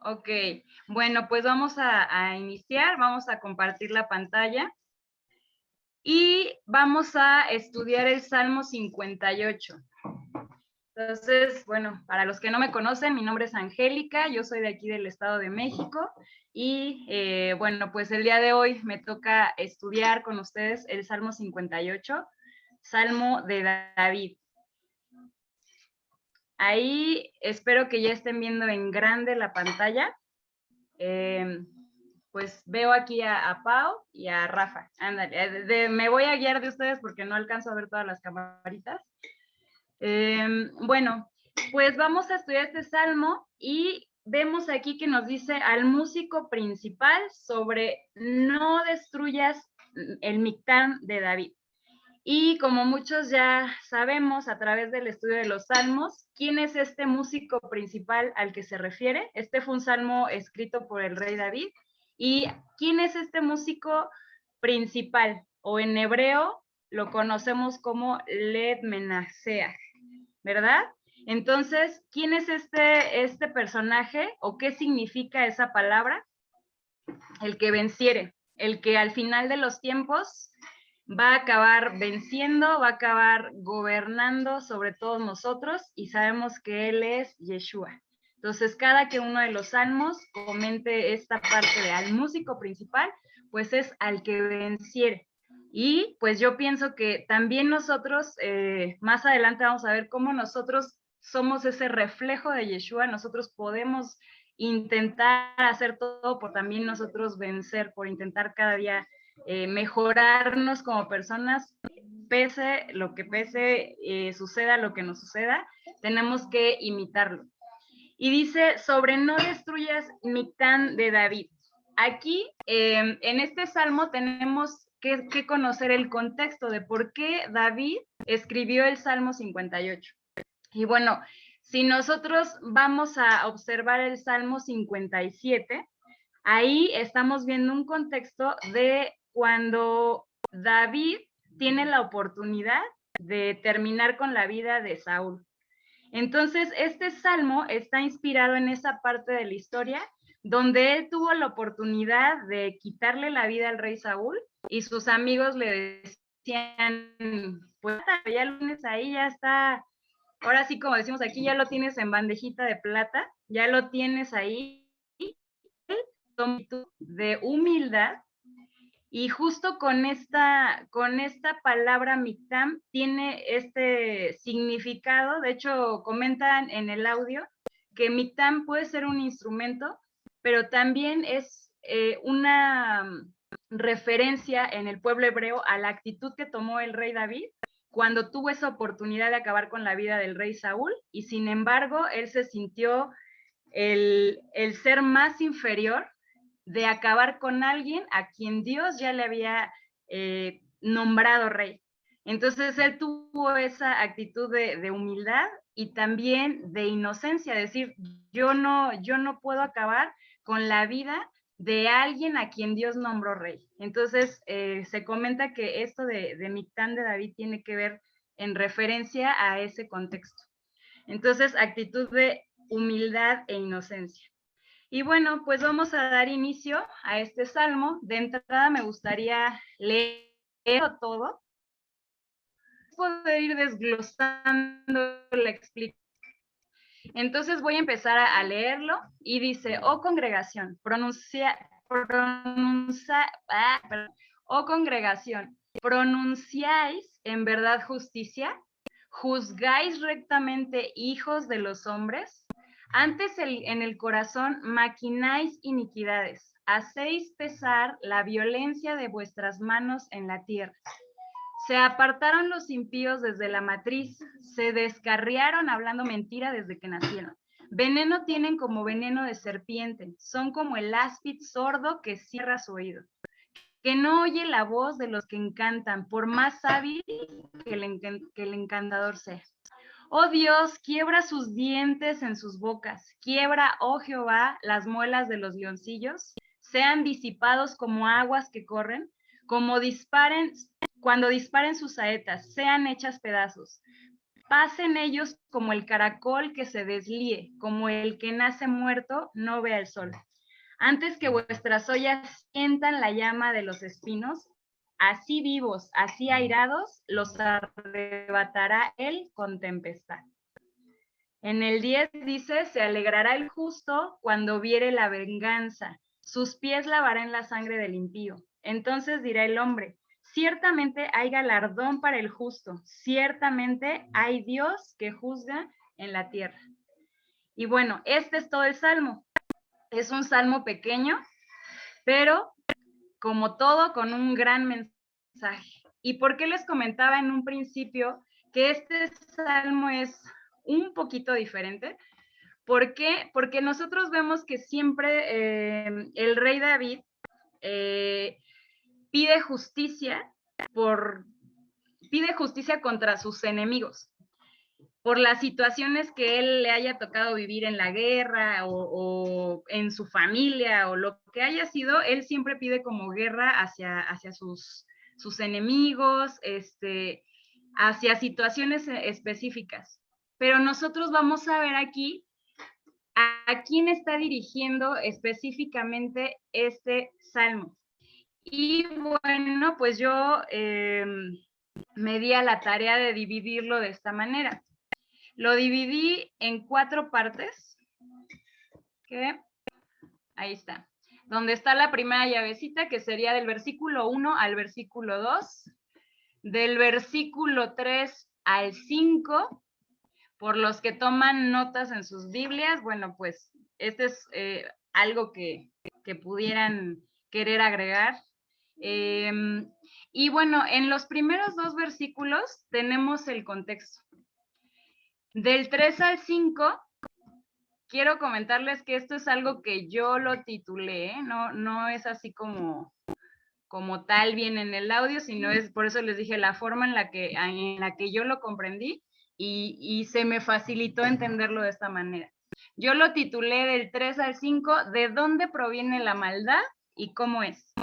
Ok, bueno, pues vamos a iniciar, vamos a compartir la pantalla y vamos a estudiar el Salmo 58. Entonces, bueno, para los que no me conocen, mi nombre es Angélica, yo soy de aquí del Estado de México y bueno, pues el día de hoy me toca estudiar con ustedes el Salmo 58, Salmo de David. Ahí espero que ya estén viendo en grande la pantalla. Pues veo aquí a Pau y a Rafa. Ándale, me voy a guiar de ustedes porque no alcanzo a ver todas las camaritas. Bueno, pues vamos a estudiar este salmo y vemos aquí que nos dice al músico principal sobre no destruyas el Mictán de David. Y como muchos ya sabemos a través del estudio de los salmos, ¿quién es este músico principal al que se refiere? Este fue un salmo escrito por el rey David. ¿Y quién es este músico principal? O en hebreo lo conocemos como Led Menaseach, ¿verdad? Entonces, ¿quién es este personaje o qué significa esa palabra? El que venciere, el que al final de los tiempos va a acabar venciendo, va a acabar gobernando sobre todos nosotros y sabemos que Él es Yeshua. Entonces, cada que uno de los salmos comente esta parte de al músico principal, pues es al que venciere. Y pues yo pienso que también nosotros, más adelante vamos a ver cómo nosotros somos ese reflejo de Yeshua, nosotros podemos intentar hacer todo por también nosotros vencer, por intentar cada día mejorarnos como personas, pese lo que pese, suceda lo que nos suceda, tenemos que imitarlo. Y dice, sobre no destruyas Mictán de David. Aquí, en este salmo tenemos que conocer el contexto de por qué David escribió el Salmo 58. Y bueno, si nosotros vamos a observar el Salmo 57, ahí estamos viendo un contexto de cuando David tiene la oportunidad de terminar con la vida de Saúl. Entonces, este salmo está inspirado en esa parte de la historia donde él tuvo la oportunidad de quitarle la vida al rey Saúl y sus amigos le decían, pues ya lo tienes ahí, ya está, ahora sí como decimos aquí, ya lo tienes en bandejita de plata, ya lo tienes ahí, de humildad. Y justo con esta palabra Mictam tiene este significado, de hecho comentan en el audio que Mictam puede ser un instrumento, pero también es una referencia en el pueblo hebreo a la actitud que tomó el rey David cuando tuvo esa oportunidad de acabar con la vida del rey Saúl y sin embargo él se sintió el ser más inferior de acabar con alguien a quien Dios ya le había nombrado rey. Entonces él tuvo esa actitud de humildad y también de inocencia, decir, yo no puedo acabar con la vida de alguien a quien Dios nombró rey. Entonces se comenta que esto de Mictán de David tiene que ver en referencia a ese contexto. Entonces, actitud de humildad e inocencia. Y bueno, pues vamos a dar inicio a este salmo. De entrada me gustaría leerlo todo, poder ir desglosando la explicación. Entonces voy a empezar a leerlo y dice, oh congregación, oh congregación, pronunciáis en verdad justicia, juzgáis rectamente hijos de los hombres, antes en el corazón maquináis iniquidades, hacéis pesar la violencia de vuestras manos en la tierra. Se apartaron los impíos desde la matriz, se descarriaron hablando mentira desde que nacieron. Veneno tienen como veneno de serpiente, son como el áspid sordo que cierra su oído, que no oye la voz de los que encantan, por más hábil que el encantador sea. Oh Dios, quiebra sus dientes en sus bocas, quiebra, oh Jehová, las muelas de los leoncillos, sean disipados como aguas que corren, como cuando disparen sus saetas, sean hechas pedazos. pasen ellos como el caracol que se deslíe, como el que nace muerto no ve el sol. Antes que vuestras ollas sientan la llama de los espinos, así vivos, así airados, los arrebatará él con tempestad. En el 10 dice, se alegrará el justo cuando viere la venganza, sus pies lavará en la sangre del impío. Entonces dirá el hombre, ciertamente hay galardón para el justo, ciertamente hay Dios que juzga en la tierra. Y bueno, este es todo el salmo. Es un salmo pequeño, pero como todo, con un gran mensaje. ¿Y por qué les comentaba en un principio que este salmo es un poquito diferente? ¿Por qué? Porque nosotros vemos que siempre el rey David pide justicia contra sus enemigos, por las situaciones que él le haya tocado vivir en la guerra o en su familia o lo que haya sido, él siempre pide como guerra hacia sus enemigos, hacia situaciones específicas. Pero nosotros vamos a ver aquí a quién está dirigiendo específicamente este salmo. Y bueno, pues yo me di a la tarea de dividirlo de esta manera. Lo dividí en 4 partes, que ahí está, donde está la primera llavecita, que sería del versículo 1 al versículo 2, del versículo 3 al 5, por los que toman notas en sus Biblias, bueno, pues este es algo que pudieran querer agregar. Y bueno, en los primeros 2 versículos tenemos el contexto. Del 3 al 5, quiero comentarles que esto es algo que yo lo titulé, ¿eh? No es así como tal bien en el audio, sino es, por eso les dije, la forma en la que yo lo comprendí y se me facilitó entenderlo de esta manera. Yo lo titulé del 3 al 5, ¿de dónde proviene la maldad y cómo es?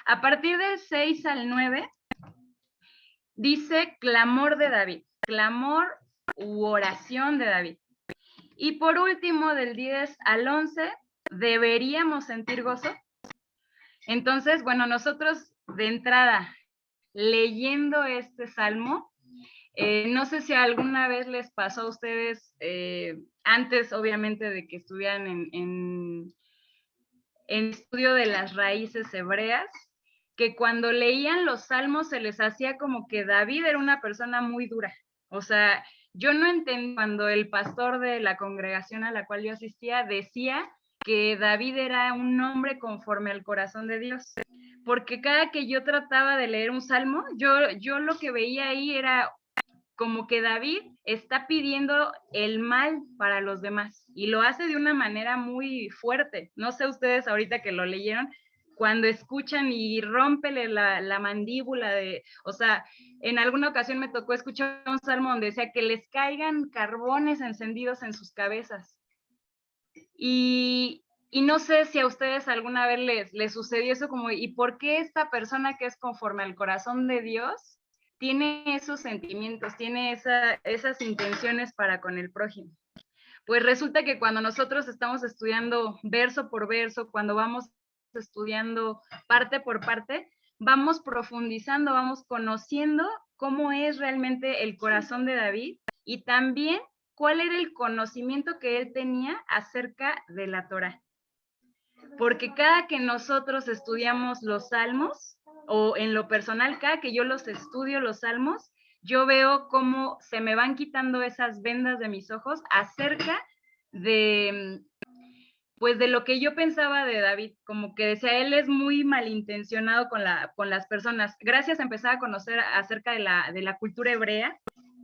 A partir del 6 al 9, dice clamor de David, clamor u oración de David. Y por último, del 10 al 11, ¿deberíamos sentir gozo? Entonces, bueno, nosotros de entrada, leyendo este salmo, no sé si alguna vez les pasó a ustedes, antes obviamente de que estuvieran en estudio de las raíces hebreas, que cuando leían los salmos se les hacía como que David era una persona muy dura. O sea, yo no entendí cuando el pastor de la congregación a la cual yo asistía decía que David era un hombre conforme al corazón de Dios. Porque cada que yo trataba de leer un salmo, yo lo que veía ahí era como que David está pidiendo el mal para los demás y lo hace de una manera muy fuerte. No sé ustedes ahorita que lo leyeron, cuando escuchan y rómpele la mandíbula o sea, en alguna ocasión me tocó escuchar un salmo donde decía que les caigan carbones encendidos en sus cabezas. Y no sé si a ustedes alguna vez les sucedió eso como, ¿y por qué esta persona que es conforme al corazón de Dios tiene esos sentimientos, tiene esas intenciones para con el prójimo? Pues resulta que cuando nosotros estamos estudiando verso por verso, cuando vamos estudiando parte por parte, vamos profundizando, vamos conociendo cómo es realmente el corazón de David y también cuál era el conocimiento que él tenía acerca de la Torá. Porque cada que nosotros estudiamos los salmos, o en lo personal, cada que yo los estudio los salmos, yo veo cómo se me van quitando esas vendas de mis ojos acerca de, pues de lo que yo pensaba de David, como que decía, él es muy malintencionado con las personas. Gracias a empezar a conocer acerca de la cultura hebrea,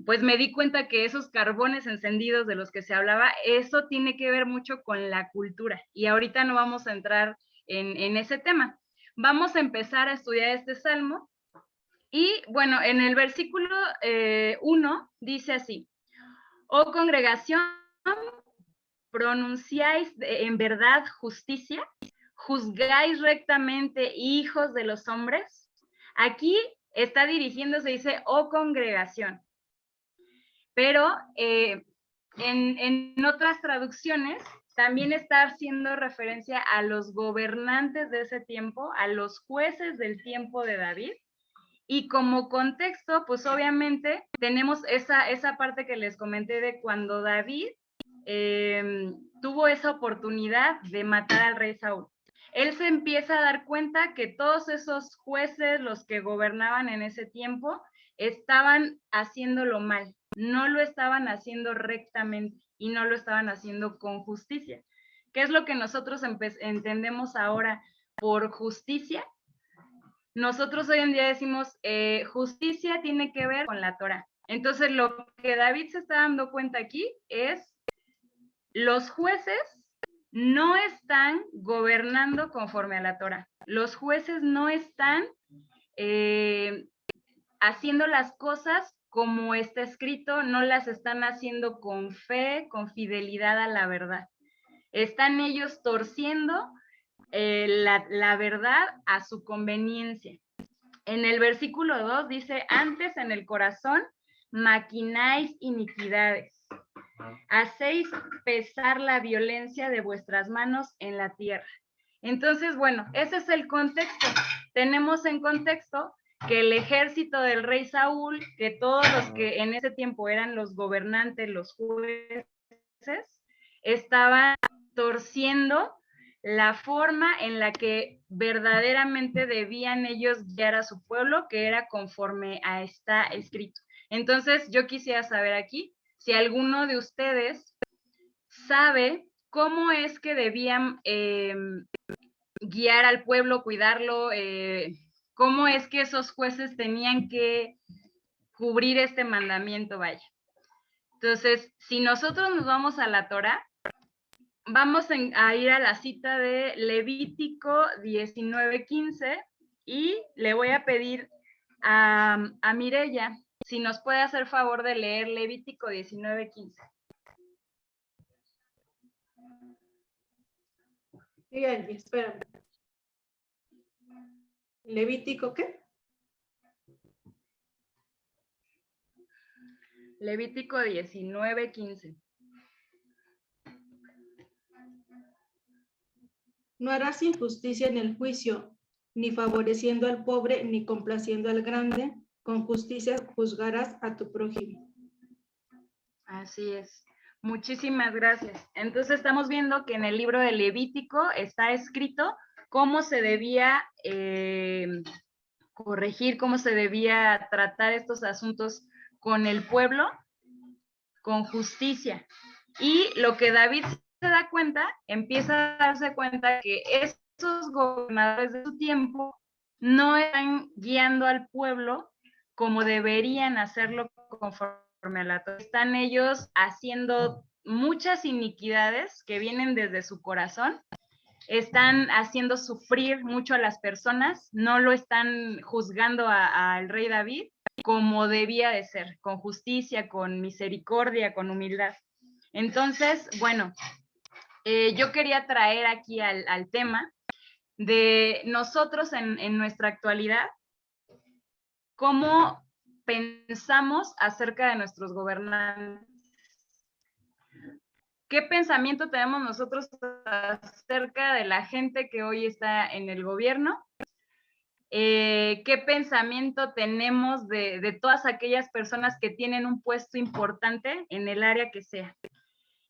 pues me di cuenta que esos carbones encendidos de los que se hablaba, eso tiene que ver mucho con la cultura. Y ahorita no vamos a entrar en ese tema. Vamos a empezar a estudiar este salmo. Y bueno, en el versículo 1 dice así, oh congregación, pronunciáis en verdad justicia, juzgáis rectamente hijos de los hombres. Aquí está dirigiéndose, dice, oh congregación. pero en otras traducciones también está haciendo referencia a los gobernantes de ese tiempo, a los jueces del tiempo de David. Y como contexto, pues obviamente tenemos esa parte que les comenté de cuando David tuvo esa oportunidad de matar al rey Saúl. Él se empieza a dar cuenta que todos esos jueces, los que gobernaban en ese tiempo, estaban haciéndolo mal, no lo estaban haciendo rectamente y no lo estaban haciendo con justicia. ¿Qué es lo que nosotros entendemos ahora por justicia? Nosotros hoy en día decimos, justicia tiene que ver con la Torah. Entonces, lo que David se está dando cuenta aquí es, los jueces no están gobernando conforme a la Torah. Los jueces no están haciendo las cosas como está escrito, no las están haciendo con fe, con fidelidad a la verdad. Están ellos torciendo la verdad a su conveniencia. En el versículo 2 dice, antes en el corazón maquináis iniquidades, hacéis pesar la violencia de vuestras manos en la tierra. Entonces, bueno, ese es el contexto. Tenemos en contexto que el ejército del rey Saúl, que todos los que en ese tiempo eran los gobernantes, los jueces, estaban torciendo la forma en la que verdaderamente debían ellos guiar a su pueblo, que era conforme a está escrito. Entonces, yo quisiera saber aquí si alguno de ustedes sabe cómo es que debían guiar al pueblo, cuidarlo, cómo es que esos jueces tenían que cubrir este mandamiento, vaya. Entonces, si nosotros nos vamos a la Torah, vamos a ir a la cita de Levítico 19:15 y le voy a pedir a Mireya si nos puede hacer favor de leer Levítico 19:15. Sí, Angie, espérame. ¿Levítico qué? Levítico 19:15. No harás injusticia en el juicio, ni favoreciendo al pobre, ni complaciendo al grande. Con justicia juzgarás a tu prójimo. Así es. Muchísimas gracias. Entonces estamos viendo que en el libro de Levítico está escrito cómo se debía corregir, cómo se debía tratar estos asuntos con el pueblo, con justicia. Y lo que David se da cuenta, empieza a darse cuenta que esos gobernadores de su tiempo no están guiando al pueblo como deberían hacerlo conforme a la Torah. Están ellos haciendo muchas iniquidades que vienen desde su corazón, están haciendo sufrir mucho a las personas, no lo están juzgando al rey David como debía de ser, con justicia, con misericordia, con humildad. Entonces, bueno, yo quería traer aquí al tema de nosotros en nuestra actualidad, cómo pensamos acerca de nuestros gobernantes. ¿Qué pensamiento tenemos nosotros acerca de la gente que hoy está en el gobierno? ¿Qué pensamiento tenemos de todas aquellas personas que tienen un puesto importante en el área que sea?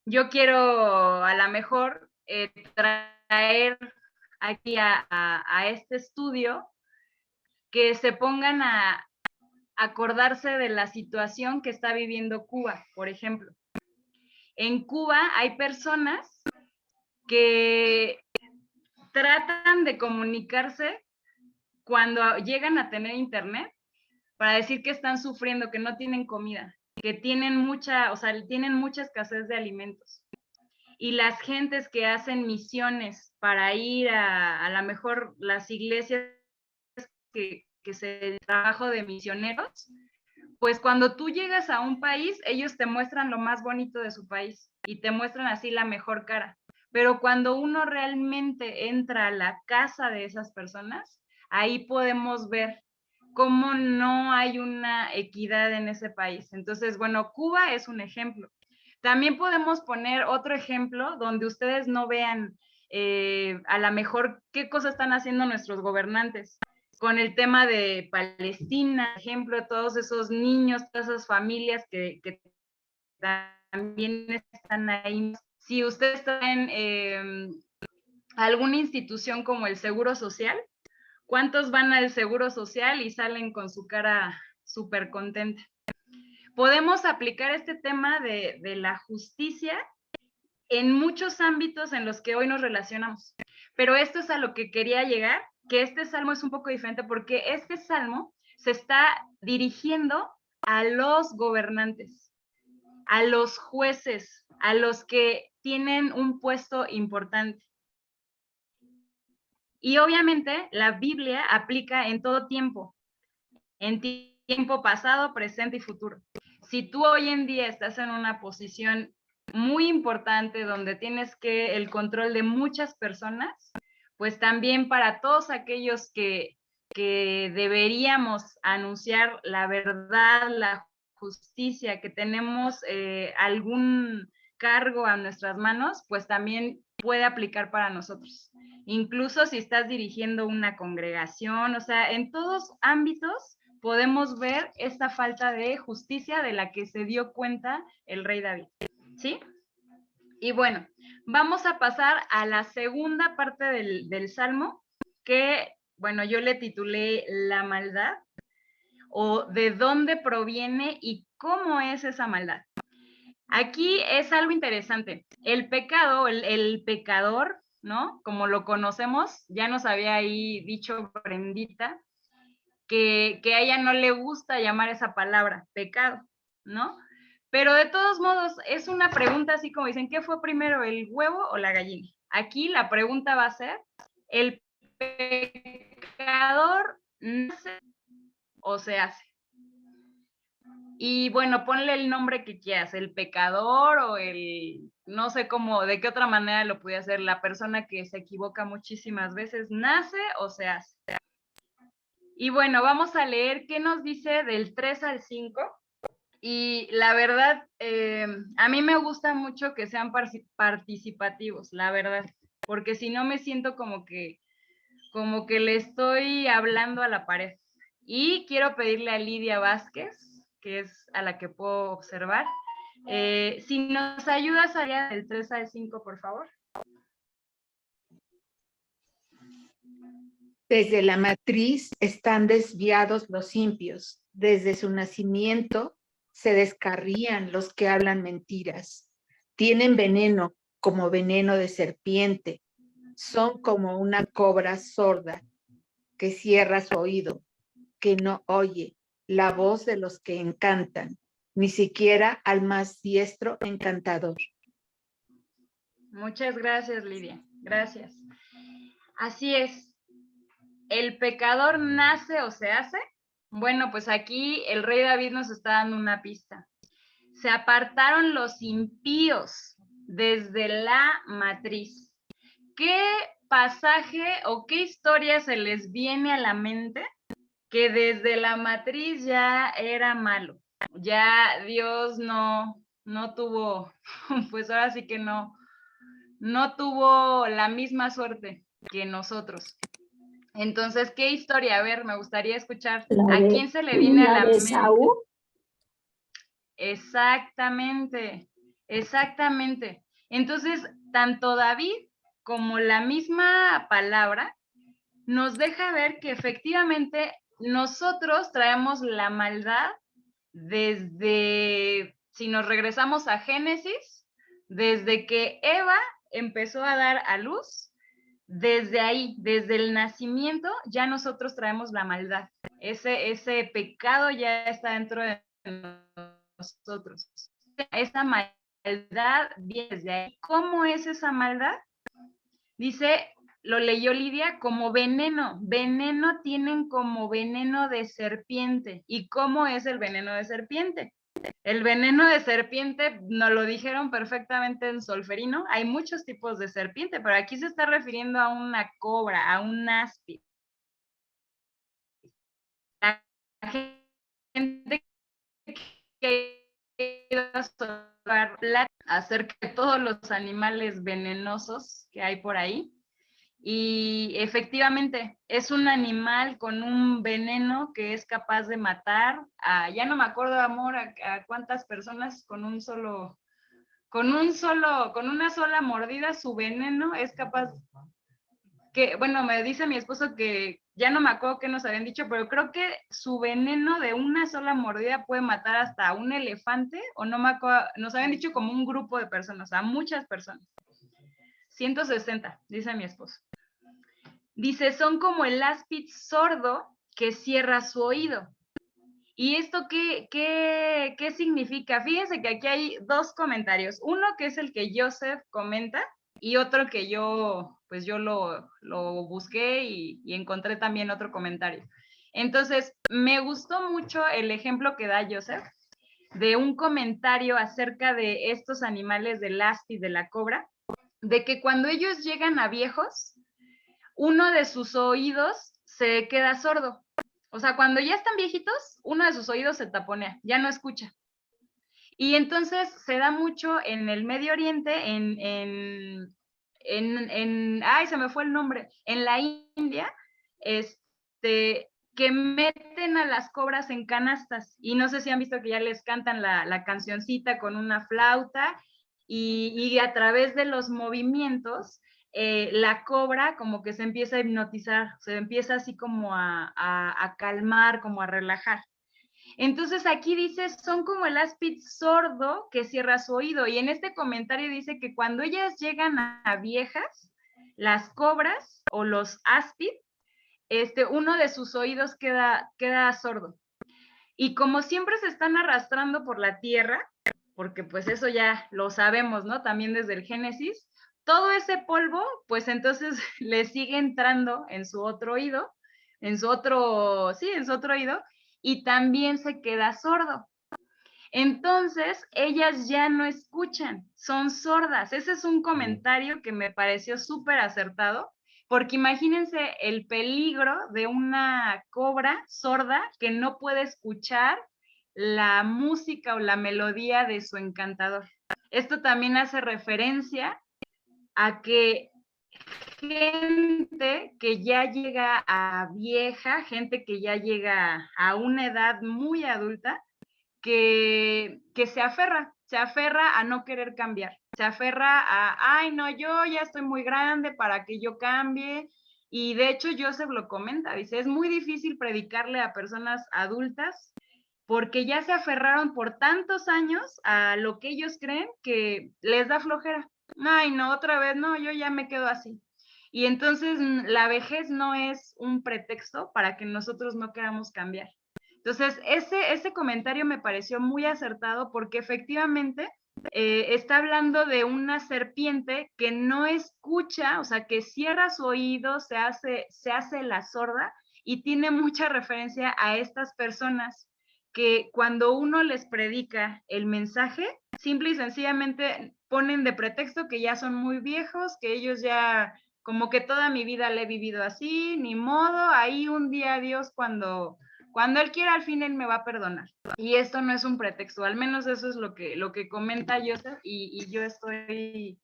Yo quiero a lo mejor traer aquí a este estudio que se pongan a acordarse de la situación que está viviendo Cuba, por ejemplo. En Cuba hay personas que tratan de comunicarse cuando llegan a tener internet para decir que están sufriendo, que no tienen comida, que tienen mucha escasez de alimentos. Y las gentes que hacen misiones para ir a lo mejor las iglesias que se trabajo de misioneros, pues cuando tú llegas a un país, ellos te muestran lo más bonito de su país y te muestran así la mejor cara. Pero cuando uno realmente entra a la casa de esas personas, ahí podemos ver cómo no hay una equidad en ese país. Entonces, bueno, Cuba es un ejemplo. También podemos poner otro ejemplo donde ustedes no vean a lo mejor qué cosas están haciendo nuestros gobernantes con el tema de Palestina, por ejemplo, todos esos niños, todas esas familias que también están ahí. Si ustedes están en alguna institución como el Seguro Social, ¿cuántos van al Seguro Social y salen con su cara súper contenta? Podemos aplicar este tema de la justicia en muchos ámbitos en los que hoy nos relacionamos. Pero esto es a lo que quería llegar, que este salmo es un poco diferente porque este salmo se está dirigiendo a los gobernantes, a los jueces, a los que tienen un puesto importante. Y obviamente la Biblia aplica en todo tiempo, en tiempo pasado, presente y futuro. Si tú hoy en día estás en una posición muy importante donde tienes que el control de muchas personas, pues también para todos aquellos que deberíamos anunciar la verdad, la justicia, que tenemos algún cargo a nuestras manos, pues también puede aplicar para nosotros. Incluso si estás dirigiendo una congregación, o sea, en todos ámbitos podemos ver esta falta de justicia de la que se dio cuenta el rey David, ¿sí? Y bueno, vamos a pasar a la segunda parte del Salmo, que, bueno, yo le titulé La maldad, o de dónde proviene y cómo es esa maldad. Aquí es algo interesante. El pecado, el pecador, ¿no? Como lo conocemos, ya nos había ahí dicho Brendita, que a ella no le gusta llamar esa palabra, pecado, ¿no? Pero de todos modos, es una pregunta así como dicen, ¿qué fue primero, el huevo o la gallina? Aquí la pregunta va a ser, ¿el pecador nace o se hace? Y bueno, ponle el nombre que quieras, el pecador o el, no sé cómo, de qué otra manera lo puede hacer, la persona que se equivoca muchísimas veces, ¿nace o se hace? Y bueno, vamos a leer qué nos dice del 3 al 5. Y la verdad, a mí me gusta mucho que sean participativos, la verdad, porque si no me siento como que le estoy hablando a la pared. Y quiero pedirle a Lidia Vázquez, que es a la que puedo observar, si nos ayudas allá del 3 al 5, por favor. Desde la matriz están desviados los impios, desde su nacimiento se descarrían los que hablan mentiras. Tienen veneno como veneno de serpiente, son como una cobra sorda que cierra su oído, que no oye la voz de los que encantan, ni siquiera al más diestro encantador. Muchas gracias, Lidia. Gracias. Así es. ¿El pecador nace o se hace? Bueno, pues aquí el rey David nos está dando una pista. Se apartaron los impíos desde la matriz. ¿Qué pasaje o qué historia se les viene a la mente que desde la matriz ya era malo? Ya Dios no tuvo, pues ahora sí que no tuvo la misma suerte que nosotros. Entonces, ¿qué historia? A ver, me gustaría escuchar. ¿A quién se le viene a la mente? Saúl. Exactamente, exactamente. Entonces, tanto David como la misma palabra nos deja ver que efectivamente nosotros traemos la maldad desde, si nos regresamos a Génesis, desde que Eva empezó a dar a luz, desde ahí, desde el nacimiento, ya nosotros traemos la maldad. Ese pecado ya está dentro de nosotros. Esa maldad viene desde ahí. ¿Cómo es esa maldad? Dice, lo leyó Lidia, como veneno. Veneno tienen como veneno de serpiente. ¿Y cómo es el veneno de serpiente? El veneno de serpiente, nos lo dijeron perfectamente en Solferino, hay muchos tipos de serpiente, pero aquí se está refiriendo a una cobra, a un áspid. La gente que ha ido a hablar acerca de todos los animales venenosos que hay por ahí. Y efectivamente, es un animal con un veneno que es capaz de matar a, ya no me acuerdo, amor, a cuántas personas con una sola mordida, su veneno es capaz, que, bueno, me dice mi esposo que ya no me acuerdo qué nos habían dicho, pero creo que su veneno de una sola mordida puede matar hasta a un elefante, o no me acuerdo, nos habían dicho como un grupo de personas, a muchas personas. 160, dice mi esposo. Dice, son como el áspid sordo que cierra su oído. ¿Y esto qué significa? Fíjense que aquí hay dos comentarios. Uno que es el que Joseph comenta y otro que yo lo busqué y encontré también otro comentario. Entonces, me gustó mucho el ejemplo que da Joseph de un comentario acerca de estos animales del áspid, de la cobra, de que cuando ellos llegan a viejos, uno de sus oídos se queda sordo. O sea, cuando ya están viejitos, uno de sus oídos se taponea, ya no escucha. Y entonces se da mucho en el Medio Oriente, ay, se me fue el nombre, en la India, que meten a las cobras en canastas. Y no sé si han visto que ya les cantan la cancioncita con una flauta y a través de los movimientos, la cobra como que se empieza a hipnotizar, se empieza así como a calmar, como a relajar. Entonces aquí dice, son como el áspid sordo que cierra su oído. Y en este comentario dice que cuando ellas llegan a viejas, las cobras o los áspid, uno de sus oídos queda sordo. Y como siempre se están arrastrando por la tierra, porque pues eso ya lo sabemos, ¿no? También desde el Génesis, todo ese polvo, pues entonces le sigue entrando en su otro oído, en su otro oído, y también se queda sordo. Entonces, ellas ya no escuchan, son sordas. Ese es un comentario que me pareció súper acertado, porque imagínense el peligro de una cobra sorda que no puede escuchar la música o la melodía de su encantador. Esto también hace referencia a que gente que ya llega a vieja, gente que ya llega a una edad muy adulta, que se aferra a no querer cambiar, se aferra a, ay, no, yo ya estoy muy grande para que yo cambie. Y de hecho Joseph lo comenta, dice, es muy difícil predicarle a personas adultas porque ya se aferraron por tantos años a lo que ellos creen que les da flojera. Ay, no, otra vez, no, yo ya me quedo así. Y entonces la vejez no es un pretexto para que nosotros no queramos cambiar. Entonces, ese comentario me pareció muy acertado porque efectivamente está hablando de una serpiente que no escucha, o sea, que cierra su oído, se hace la sorda y tiene mucha referencia a estas personas que cuando uno les predica el mensaje, simple y sencillamente ponen de pretexto que ya son muy viejos, que ellos ya, como que toda mi vida la he vivido así, ni modo, ahí un día Dios cuando Él quiera, al fin Él me va a perdonar. Y esto no es un pretexto, al menos eso es lo que comenta Joseph y yo estoy,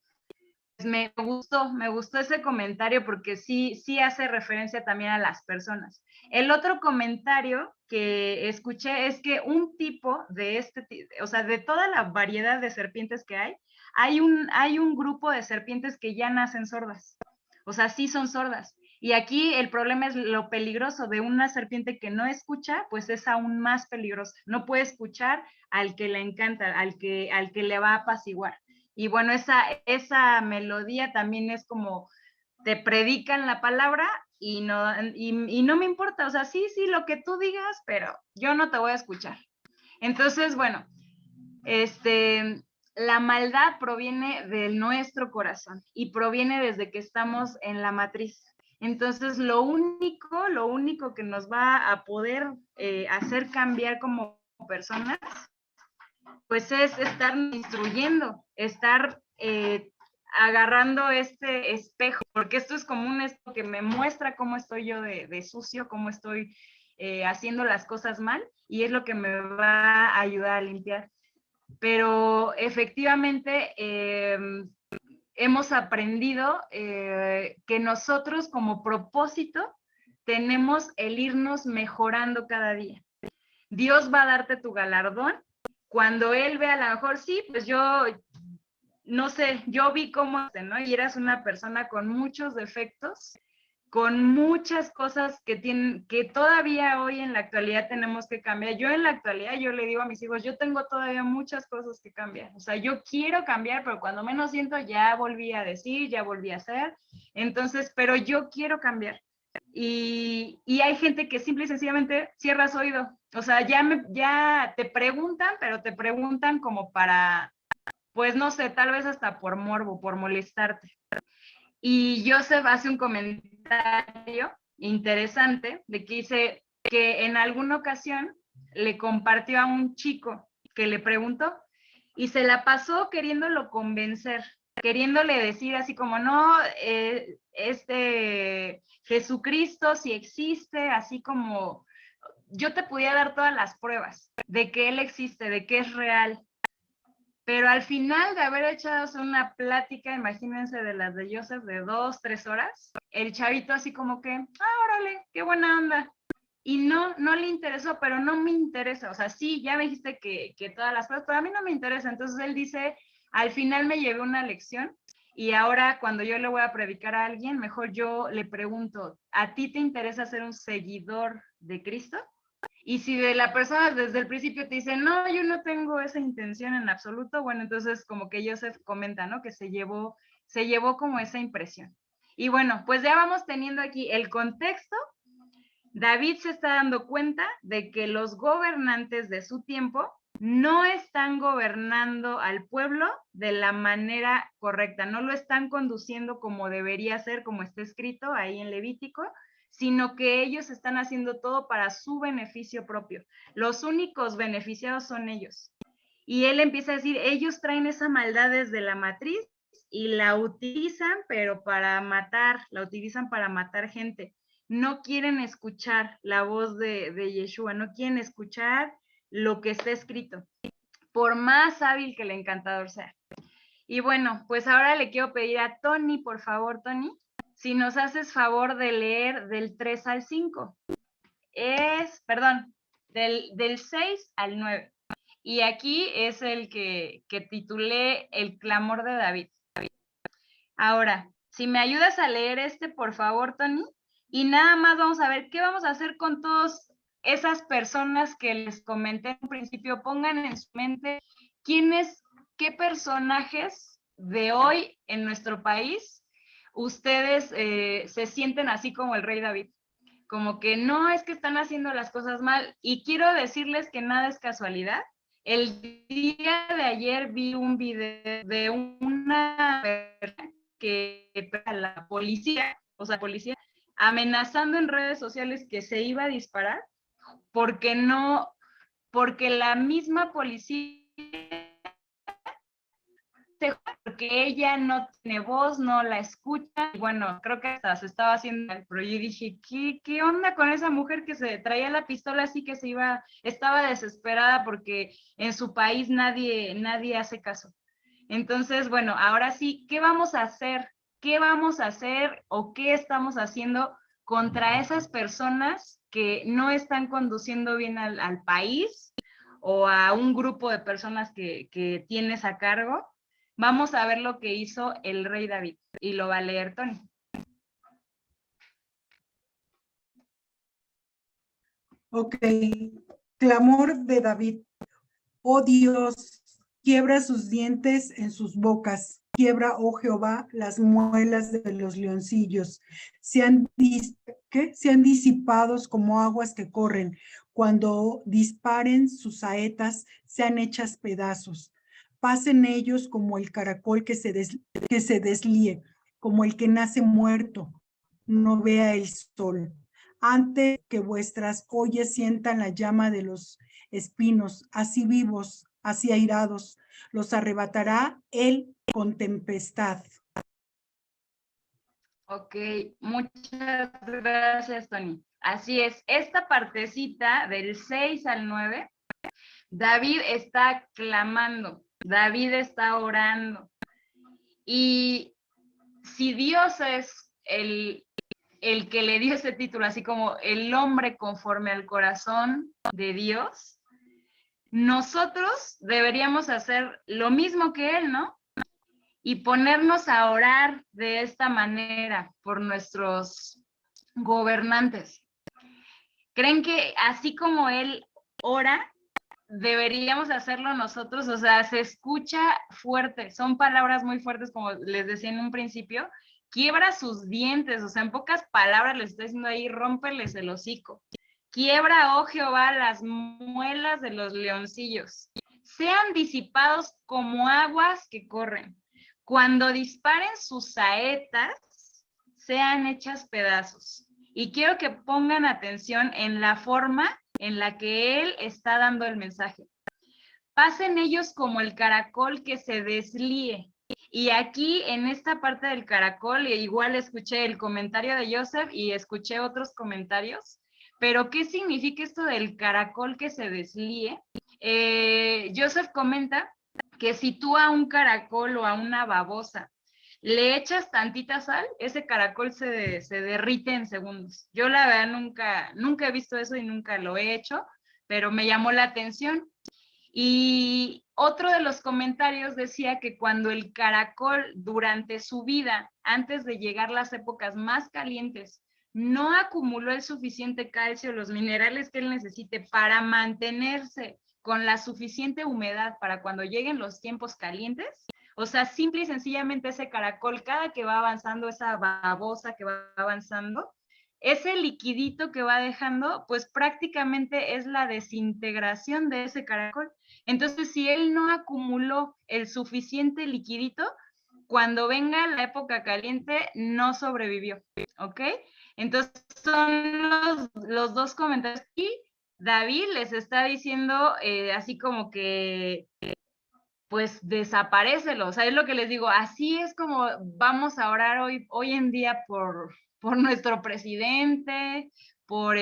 pues me gustó ese comentario porque sí hace referencia también a las personas. El otro comentario que escuché es que un tipo de o sea, de toda la variedad de serpientes que hay un grupo de serpientes que ya nacen sordas. O sea, sí son sordas. Y aquí el problema es lo peligroso de una serpiente que no escucha, pues es aún más peligrosa. No puede escuchar al que le encanta, al que le va a apaciguar. Y bueno, esa melodía también es como te predican la palabra y no me importa, o sea, sí, lo que tú digas, pero yo no te voy a escuchar. Entonces, bueno, la maldad proviene de nuestro corazón y proviene desde que estamos en la matriz. Entonces, lo único que nos va a poder hacer cambiar como personas, pues es estar instruyendo, estar agarrando este espejo, porque esto es como un espejo que me muestra cómo estoy yo de sucio, cómo estoy haciendo las cosas mal y es lo que me va a ayudar a limpiar. Pero efectivamente hemos aprendido que nosotros como propósito tenemos el irnos mejorando cada día. Dios va a darte tu galardón cuando Él vea, a lo mejor sí, pues yo, no sé, yo vi cómo, ¿no? Y eras una persona con muchos defectos, con muchas cosas que todavía hoy en la actualidad tenemos que cambiar. Yo en la actualidad, yo le digo a mis hijos, yo tengo todavía muchas cosas que cambiar. O sea, yo quiero cambiar, pero cuando menos siento, ya volví a decir, ya volví a hacer. Entonces, pero yo quiero cambiar. Y hay gente que simple y sencillamente cierras oído. O sea, ya te preguntan, pero te preguntan como para, pues no sé, tal vez hasta por morbo, por molestarte. Y Joseph hace un comentario interesante de que dice que en alguna ocasión le compartió a un chico que le preguntó y se la pasó queriéndolo convencer, queriéndole decir así como, no, Jesucristo sí existe, así como yo te pudiera dar todas las pruebas de que Él existe, de que es real. Pero al final de haber echado una plática, imagínense de las de Joseph, de 2, 3 horas, el chavito así como que, órale, qué buena onda. Y no le interesó, pero no me interesa. O sea, sí, ya me dijiste que todas las cosas, pero a mí no me interesa. Entonces él dice, al final me llevé una lección y ahora cuando yo le voy a predicar a alguien, mejor yo le pregunto, ¿a ti te interesa ser un seguidor de Cristo? Y si de la persona desde el principio te dice, no, yo no tengo esa intención en absoluto, bueno, entonces como que Joseph comenta, ¿no? Que se llevó como esa impresión. Y bueno, pues ya vamos teniendo aquí el contexto. David se está dando cuenta de que los gobernantes de su tiempo no están gobernando al pueblo de la manera correcta, no lo están conduciendo como debería ser, como está escrito ahí en Levítico, sino que ellos están haciendo todo para su beneficio propio. Los únicos beneficiados son ellos. Y él empieza a decir, ellos traen esa maldad desde la matriz y la utilizan, pero para matar, la utilizan para matar gente. No quieren escuchar la voz de Yeshua, no quieren escuchar lo que está escrito, por más hábil que el encantador sea. Y bueno, pues ahora le quiero pedir a Tony, por favor, Tony, si nos haces favor de leer del 3 al 5. Del 6 al 9. Y aquí es el que titulé El clamor de David. Ahora, si me ayudas a leer por favor, Tony, y nada más vamos a ver qué vamos a hacer con todas esas personas que les comenté en principio. Pongan en su mente qué personajes de hoy en nuestro país ustedes se sienten así como el rey David. Como que no es que están haciendo las cosas mal. Y quiero decirles que nada es casualidad. El día de ayer vi un video de una persona que a la policía, amenazando en redes sociales que se iba a disparar porque la misma policía, porque ella no tiene voz, no la escucha, y bueno, creo que hasta se estaba haciendo, pero yo dije, ¿qué onda con esa mujer que se traía la pistola así que estaba desesperada porque en su país nadie hace caso? Entonces, bueno, ahora sí, ¿qué vamos a hacer? ¿Qué vamos a hacer o qué estamos haciendo contra esas personas que no están conduciendo bien al país o a un grupo de personas que tienes a cargo? Vamos a ver lo que hizo el rey David y lo va a leer Tony. Ok, clamor de David. Oh Dios, quiebra sus dientes en sus bocas. Quiebra, oh Jehová, las muelas de los leoncillos. Sean disipados como aguas que corren. Cuando disparen sus saetas, sean hechas pedazos. Pasen ellos como el caracol que se deslíe, como el que nace muerto, no vea el sol. Antes que vuestras ollas sientan la llama de los espinos, así vivos, así airados, los arrebatará él con tempestad. Ok, muchas gracias, Tony. Así es, esta partecita del 6 al 9, David está clamando, David está orando. Y si Dios es el que le dio ese título, así como el hombre conforme al corazón de Dios, nosotros deberíamos hacer lo mismo que él, ¿no? Y ponernos a orar de esta manera por nuestros gobernantes. ¿Creen que así como él ora, deberíamos hacerlo nosotros? O sea, se escucha fuerte, son palabras muy fuertes, como les decía en un principio, quiebra sus dientes, o sea, en pocas palabras les estoy diciendo ahí, rómpeles el hocico. Quiebra, oh Jehová, las muelas de los leoncillos. Sean disipados como aguas que corren. Cuando disparen sus saetas, sean hechas pedazos. Y quiero que pongan atención en la forma en la que él está dando el mensaje. Pasen ellos como el caracol que se deslíe. Y aquí en esta parte del caracol, igual escuché el comentario de Joseph y escuché otros comentarios, pero ¿qué significa esto del caracol que se deslíe? Joseph comenta que si tú a un caracol o a una babosa le echas tantita sal, ese caracol se derrite en segundos. Yo la verdad nunca he visto eso y nunca lo he hecho, pero me llamó la atención. Y otro de los comentarios decía que cuando el caracol durante su vida, antes de llegar las épocas más calientes, no acumuló el suficiente calcio, los minerales que él necesite para mantenerse con la suficiente humedad para cuando lleguen los tiempos calientes, o sea, simple y sencillamente ese caracol, cada que va avanzando, esa babosa que va avanzando, ese liquidito que va dejando, pues prácticamente es la desintegración de ese caracol. Entonces, si él no acumuló el suficiente liquidito, cuando venga la época caliente, no sobrevivió, ¿ok? Entonces, son los dos comentarios. Y David les está diciendo así como que pues desaparécelo. O sea, es lo que les digo, así es como vamos a orar hoy en día por nuestro presidente, por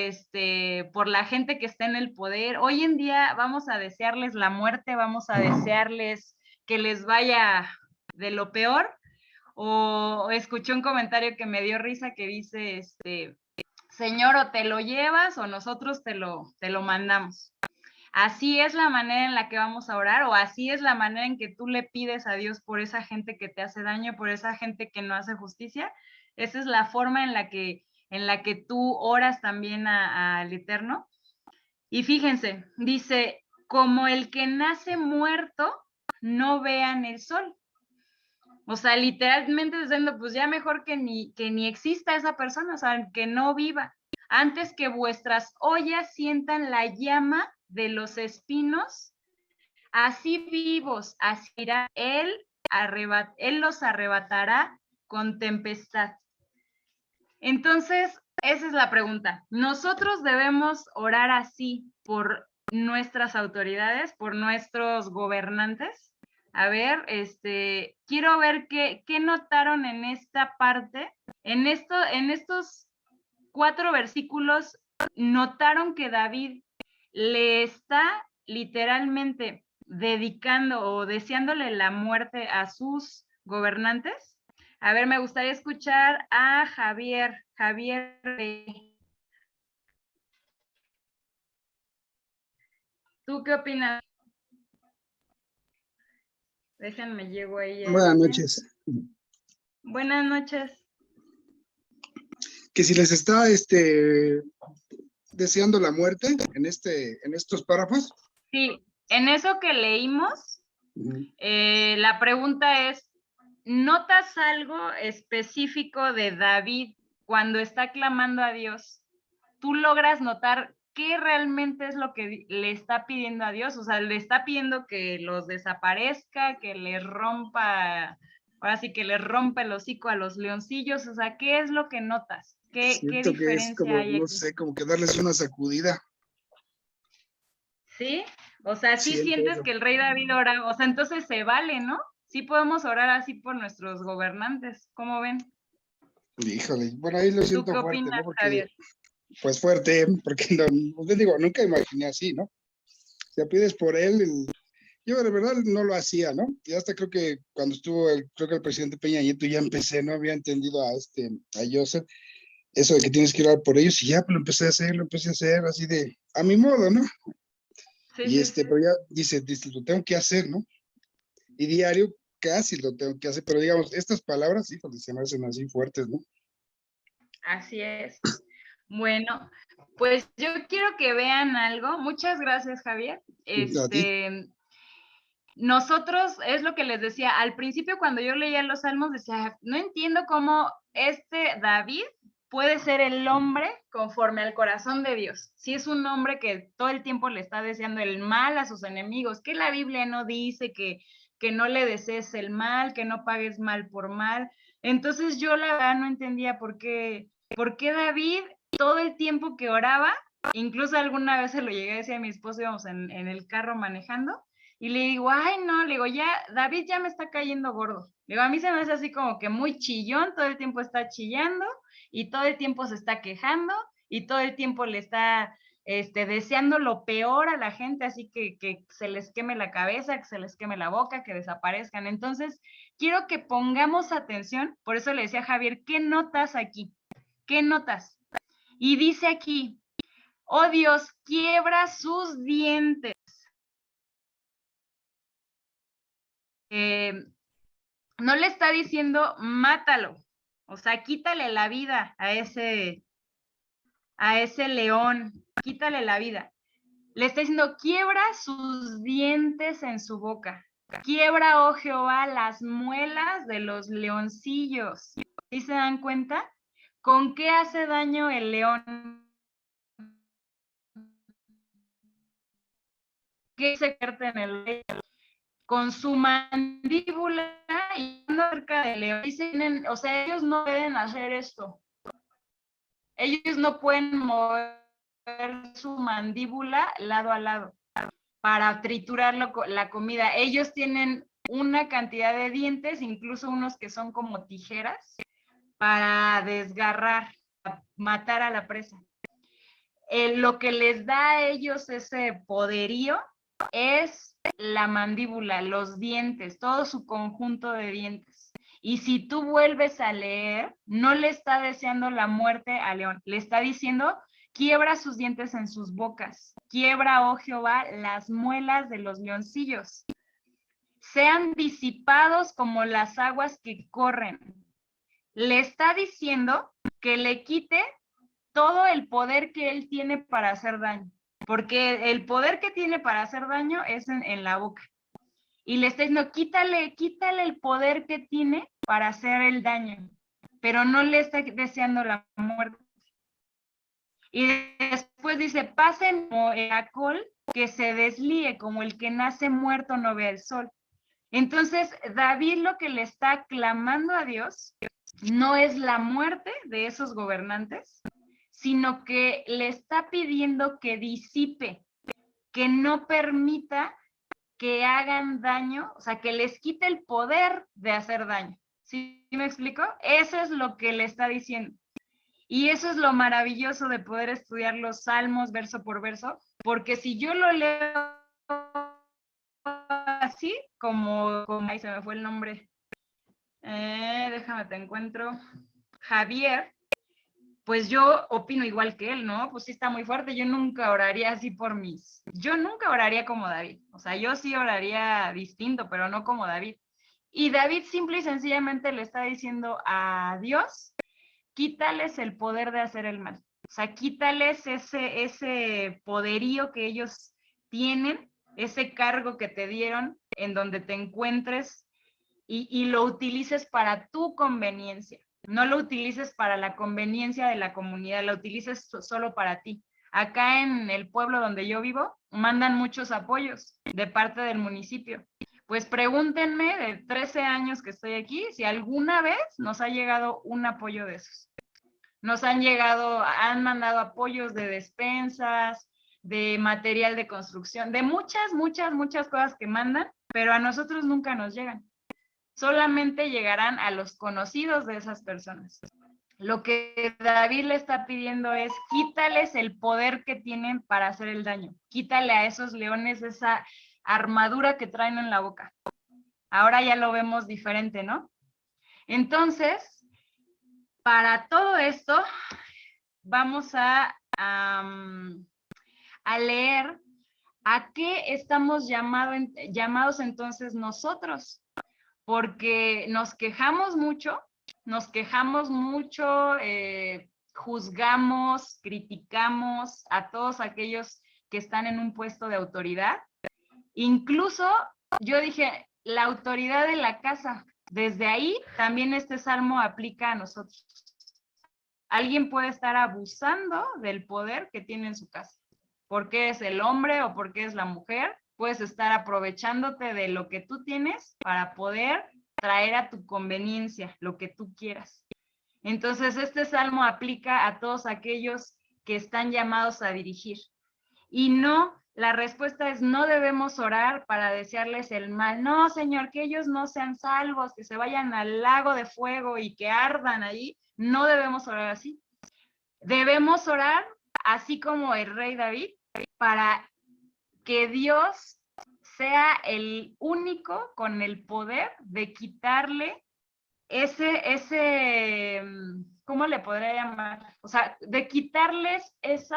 la gente que está en el poder. Hoy en día vamos a desearles la muerte, vamos a desearles que les vaya de lo peor. O escuché un comentario que me dio risa que dice, señor, o te lo llevas o nosotros te lo mandamos. Así es la manera en la que vamos a orar, o así es la manera en que tú le pides a Dios por esa gente que te hace daño, por esa gente que no hace justicia. Esa es la forma en la que tú oras también al Eterno. Y fíjense, dice, como el que nace muerto, no vean el sol. O sea, literalmente diciendo, pues ya mejor que ni exista esa persona, o sea, que no viva. Antes que vuestras ollas sientan la llama de los espinos, así vivos, así irá él los arrebatará con tempestad. Entonces, esa es la pregunta. ¿Nosotros debemos orar así por nuestras autoridades, por nuestros gobernantes? A ver, quiero ver qué notaron en esta parte. En estos 4 versículos, notaron que David le está literalmente dedicando o deseándole la muerte a sus gobernantes. A ver, me gustaría escuchar a Javier. Javier, ¿tú qué opinas? Déjenme, llego ahí. Buenas noches. Buenas noches. Que si les está deseando la muerte en estos párrafos. Sí, en eso que leímos, la pregunta es, ¿notas algo específico de David cuando está clamando a Dios? ¿Tú logras notar qué realmente es lo que le está pidiendo a Dios? O sea, le está pidiendo que los desaparezca, que le rompa, ahora sí que le rompa el hocico a los leoncillos. O sea, ¿qué es lo que notas? ¿Qué diferencia es como, hay aquí? no sé, como que darles una sacudida. ¿Sí? O sea, sí sientes eso. que el rey David ora, o sea, entonces se vale, ¿no? Sí podemos orar así por nuestros gobernantes, ¿cómo ven? Híjole, bueno, ahí lo ¿Tú siento qué fuerte, opinas, ¿no? Porque Javier? pues fuerte, porque no, te digo, nunca imaginé así, ¿no? Si pides por él, yo de verdad no lo hacía, ¿no? Y hasta creo que cuando estuvo, creo que el presidente Peña Nieto ya empecé, no había entendido a Joseph, eso de que tienes que orar por ellos, y ya pues, lo empecé a hacer así a mi modo, ¿no? Sí, Y sí. pero ya dice, lo tengo que hacer, ¿no? Y diario casi lo tengo que hacer, pero digamos, estas palabras, sí, porque se me hacen así fuertes, ¿no? Así es. Bueno, pues yo quiero que vean algo. Muchas gracias, Javier. A ti. Nosotros, es lo que les decía, al principio cuando yo leía los salmos decía, no entiendo cómo David puede ser el hombre conforme al corazón de Dios. Si es un hombre que todo el tiempo le está deseando el mal a sus enemigos, que la Biblia no dice que no le desees el mal, que no pagues mal por mal. Entonces yo la verdad no entendía por qué David todo el tiempo que oraba, incluso alguna vez se lo llegué a decir a mi esposo, íbamos en el carro manejando, y le digo, ay, no, le digo, ya, David ya me está cayendo gordo. Le digo, a mí se me hace así como que muy chillón, todo el tiempo está chillando y todo el tiempo se está quejando y todo el tiempo le está deseando lo peor a la gente, así que se les queme la cabeza, que se les queme la boca, que desaparezcan. Entonces, quiero que pongamos atención, por eso le decía a Javier, ¿qué notas aquí? ¿Qué notas? Y dice aquí, oh Dios, quiebra sus dientes. No le está diciendo mátalo, o sea, quítale la vida a ese león, quítale la vida. Le está diciendo, quiebra sus dientes en su boca. Quiebra, oh Jehová, las muelas de los leoncillos. ¿Sí se dan cuenta? ¿Con qué hace daño el león? ¿Qué se convierte en el león? Con su mandíbula y cerca del león. Dicen, o sea, ellos no pueden hacer esto. Ellos no pueden mover su mandíbula lado a lado para triturar la comida. Ellos tienen una cantidad de dientes, incluso unos que son como tijeras, para desgarrar, matar a la presa. Lo que les da a ellos ese poderío es la mandíbula, los dientes, todo su conjunto de dientes. Y si tú vuelves a leer, no le está deseando la muerte al león, le está diciendo, quiebra sus dientes en sus bocas, quiebra, oh Jehová, las muelas de los leoncillos. Sean disipados como las aguas que corren. Le está diciendo que le quite todo el poder que él tiene para hacer daño, porque el poder que tiene para hacer daño es en la boca. Y le está diciendo, quítale el poder que tiene para hacer el daño, pero no le está deseando la muerte. Y después dice, pasen como el acol que se deslíe, como el que nace muerto no ve el sol. Entonces, David lo que le está clamando a Dios no es la muerte de esos gobernantes, sino que le está pidiendo que disipe, que no permita que hagan daño, o sea, que les quite el poder de hacer daño. ¿Sí me explico? Eso es lo que le está diciendo. Y eso es lo maravilloso de poder estudiar los salmos verso por verso, porque si yo lo leo así, como ahí se me fue el nombre, déjame te encuentro, Javier, pues yo opino igual que él, ¿no? Pues sí está muy fuerte, yo nunca oraría así yo nunca oraría como David, o sea, yo sí oraría distinto, pero no como David. Y David simple y sencillamente le está diciendo a Dios, quítales el poder de hacer el mal, o sea, quítales ese poderío que ellos tienen, ese cargo que te dieron en donde te encuentres y lo utilices para tu conveniencia. No lo utilices para la conveniencia de la comunidad, lo utilices solo para ti. Acá en el pueblo donde yo vivo, mandan muchos apoyos de parte del municipio. Pues pregúntenme, de 13 años que estoy aquí, si alguna vez nos ha llegado un apoyo de esos. Nos han mandado apoyos de despensas, de material de construcción, de muchas cosas que mandan, pero a nosotros nunca nos llegan. Solamente llegarán a los conocidos de esas personas. Lo que David le está pidiendo es quítales el poder que tienen para hacer el daño. Quítale a esos leones esa armadura que traen en la boca. Ahora ya lo vemos diferente, ¿no? Entonces, para todo esto, vamos a leer a qué estamos llamados entonces nosotros, porque nos quejamos mucho, juzgamos, criticamos a todos aquellos que están en un puesto de autoridad. Incluso yo dije, la autoridad de la casa, desde ahí también este salmo aplica a nosotros. Alguien puede estar abusando del poder que tiene en su casa. Porque es el hombre o porque es la mujer, puedes estar aprovechándote de lo que tú tienes para poder traer a tu conveniencia lo que tú quieras. Entonces, este salmo aplica a todos aquellos que están llamados a dirigir. Y no, la respuesta es no debemos orar para desearles el mal. No, Señor, que ellos no sean salvos, que se vayan al lago de fuego y que ardan ahí. No debemos orar así. Debemos orar así como el rey David, para que Dios sea el único con el poder de quitarle ese, ¿cómo le podría llamar? O sea, de quitarles ese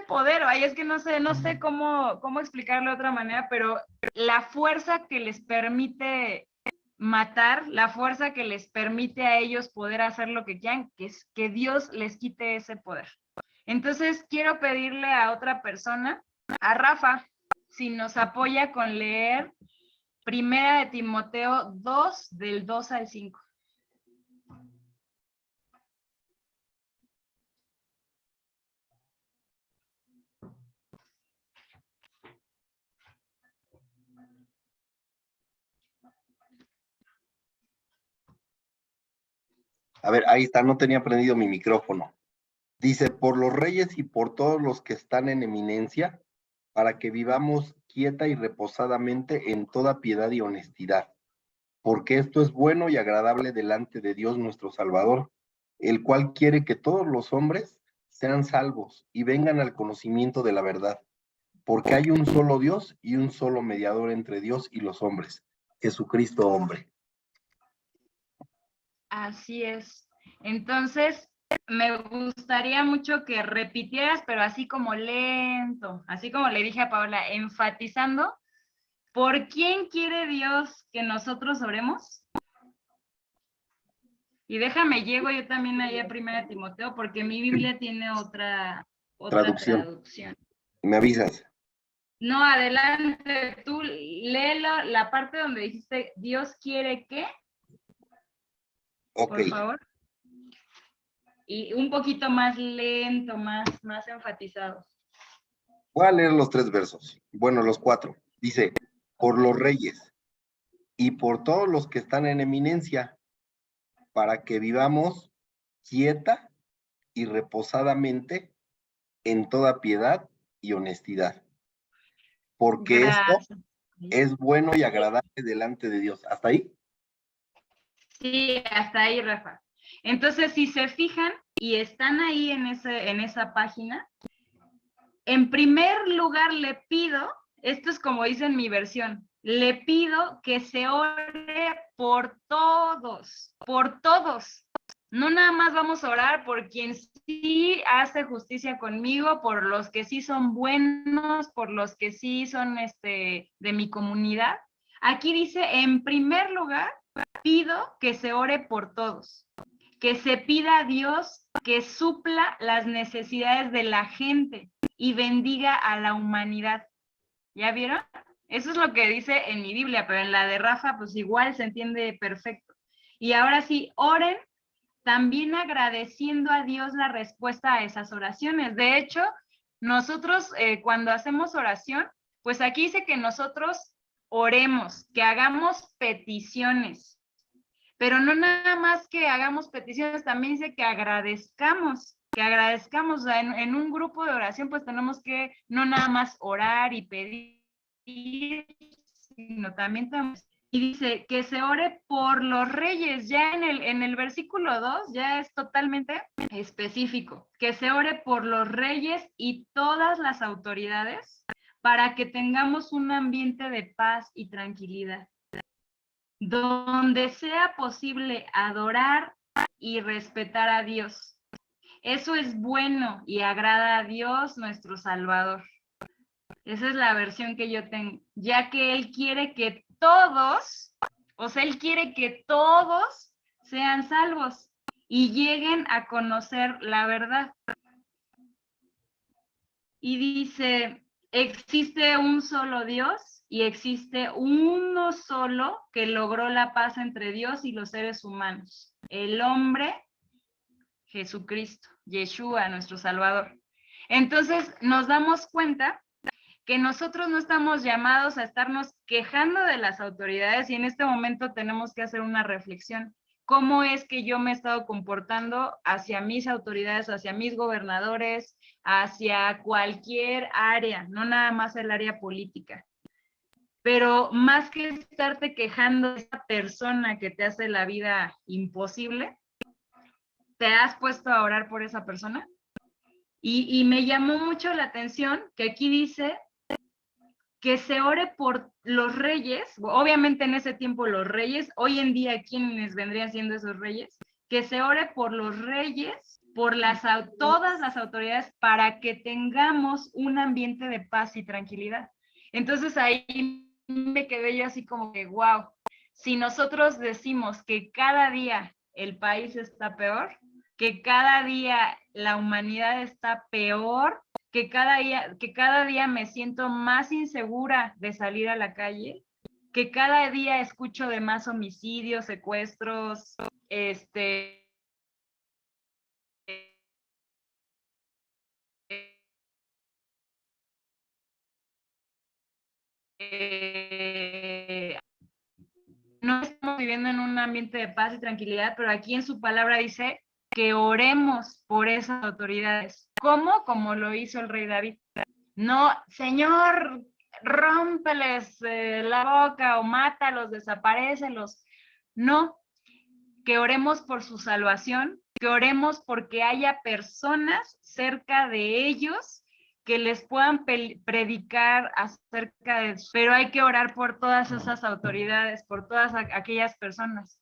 poder, ay, es que no sé cómo explicarlo de otra manera, pero la fuerza que les permite matar, la fuerza que les permite a ellos poder hacer lo que quieran, que es que Dios les quite ese poder. Entonces, quiero pedirle a otra persona, a Rafa, si nos apoya con leer Primera de Timoteo 2, del 2 al 5. A ver, ahí está, no tenía prendido mi micrófono. Dice, por los reyes y por todos los que están en eminencia, para que vivamos quieta y reposadamente en toda piedad y honestidad, porque esto es bueno y agradable delante de Dios nuestro Salvador, el cual quiere que todos los hombres sean salvos y vengan al conocimiento de la verdad, porque hay un solo Dios y un solo mediador entre Dios y los hombres, Jesucristo hombre. Así es. Entonces, me gustaría mucho que repitieras, pero así como lento, así como le dije a Paola, enfatizando, ¿por quién quiere Dios que nosotros oremos? Y déjame, llego yo también ahí a Primera Timoteo, porque mi Biblia tiene otra traducción. ¿Me avisas? No, adelante, tú léelo, la parte donde dijiste, Dios quiere que, Ok. por favor. Y un poquito más lento, más enfatizado. Voy a leer los 3 versos. Bueno, los 4. Dice, por los reyes y por todos los que están en eminencia, para que vivamos quieta y reposadamente en toda piedad y honestidad. Porque Gracias. esto es bueno y agradable delante de Dios. ¿Hasta ahí? Sí, hasta ahí, Rafa. Entonces, si se fijan y están ahí en esa página, en primer lugar le pido, esto es como dice en mi versión, le pido que se ore por todos, por todos. No nada más vamos a orar por quien sí hace justicia conmigo, por los que sí son buenos, por los que sí son de mi comunidad. Aquí dice, en primer lugar, pido que se ore por todos, que se pida a Dios que supla las necesidades de la gente y bendiga a la humanidad. ¿Ya vieron? Eso es lo que dice en mi Biblia, pero en la de Rafa, pues igual se entiende perfecto. Y ahora sí, oren también agradeciendo a Dios la respuesta a esas oraciones. De hecho, nosotros cuando hacemos oración, pues aquí dice que nosotros oremos, que hagamos peticiones, pero no nada más que hagamos peticiones, también dice que agradezcamos, o sea, en un grupo de oración pues tenemos que no nada más orar y pedir, sino también tenemos Y dice que se ore por los reyes. Ya en el versículo 2 ya es totalmente específico. Que se ore por los reyes y todas las autoridades para que tengamos un ambiente de paz y tranquilidad, donde sea posible adorar y respetar a Dios. Eso es bueno y agrada a Dios, nuestro Salvador. Esa es la versión que yo tengo, ya que Él quiere que todos, o sea, Él quiere que todos sean salvos y lleguen a conocer la verdad. Y dice, existe un solo Dios y existe uno solo que logró la paz entre Dios y los seres humanos, el hombre Jesucristo, Yeshua, nuestro Salvador. Entonces nos damos cuenta que nosotros no estamos llamados a estarnos quejando de las autoridades y en este momento tenemos que hacer una reflexión. ¿Cómo es que yo me he estado comportando hacia mis autoridades, hacia mis gobernadores, hacia cualquier área, no nada más el área política? Pero más que estarte quejando de esa persona que te hace la vida imposible, ¿te has puesto a orar por esa persona? Y me llamó mucho la atención que aquí dice que se ore por los reyes, obviamente en ese tiempo los reyes, hoy en día quienes vendrían siendo esos reyes, que se ore por los reyes, por todas las autoridades, para que tengamos un ambiente de paz y tranquilidad. Entonces ahí me quedé yo así como que, wow, si nosotros decimos que cada día el país está peor, que cada día la humanidad está peor, que cada día me siento más insegura de salir a la calle, que cada día escucho de más homicidios, secuestros, no estamos viviendo en un ambiente de paz y tranquilidad, pero aquí en su palabra dice que oremos por esas autoridades. ¿Cómo? Como lo hizo el rey David. No, Señor, rómpeles la boca o mátalos, desaparécelos. No, que oremos por su salvación, que oremos porque haya personas cerca de ellos que les puedan predicar acerca de eso. Pero hay que orar por todas esas autoridades, por todas aquellas personas.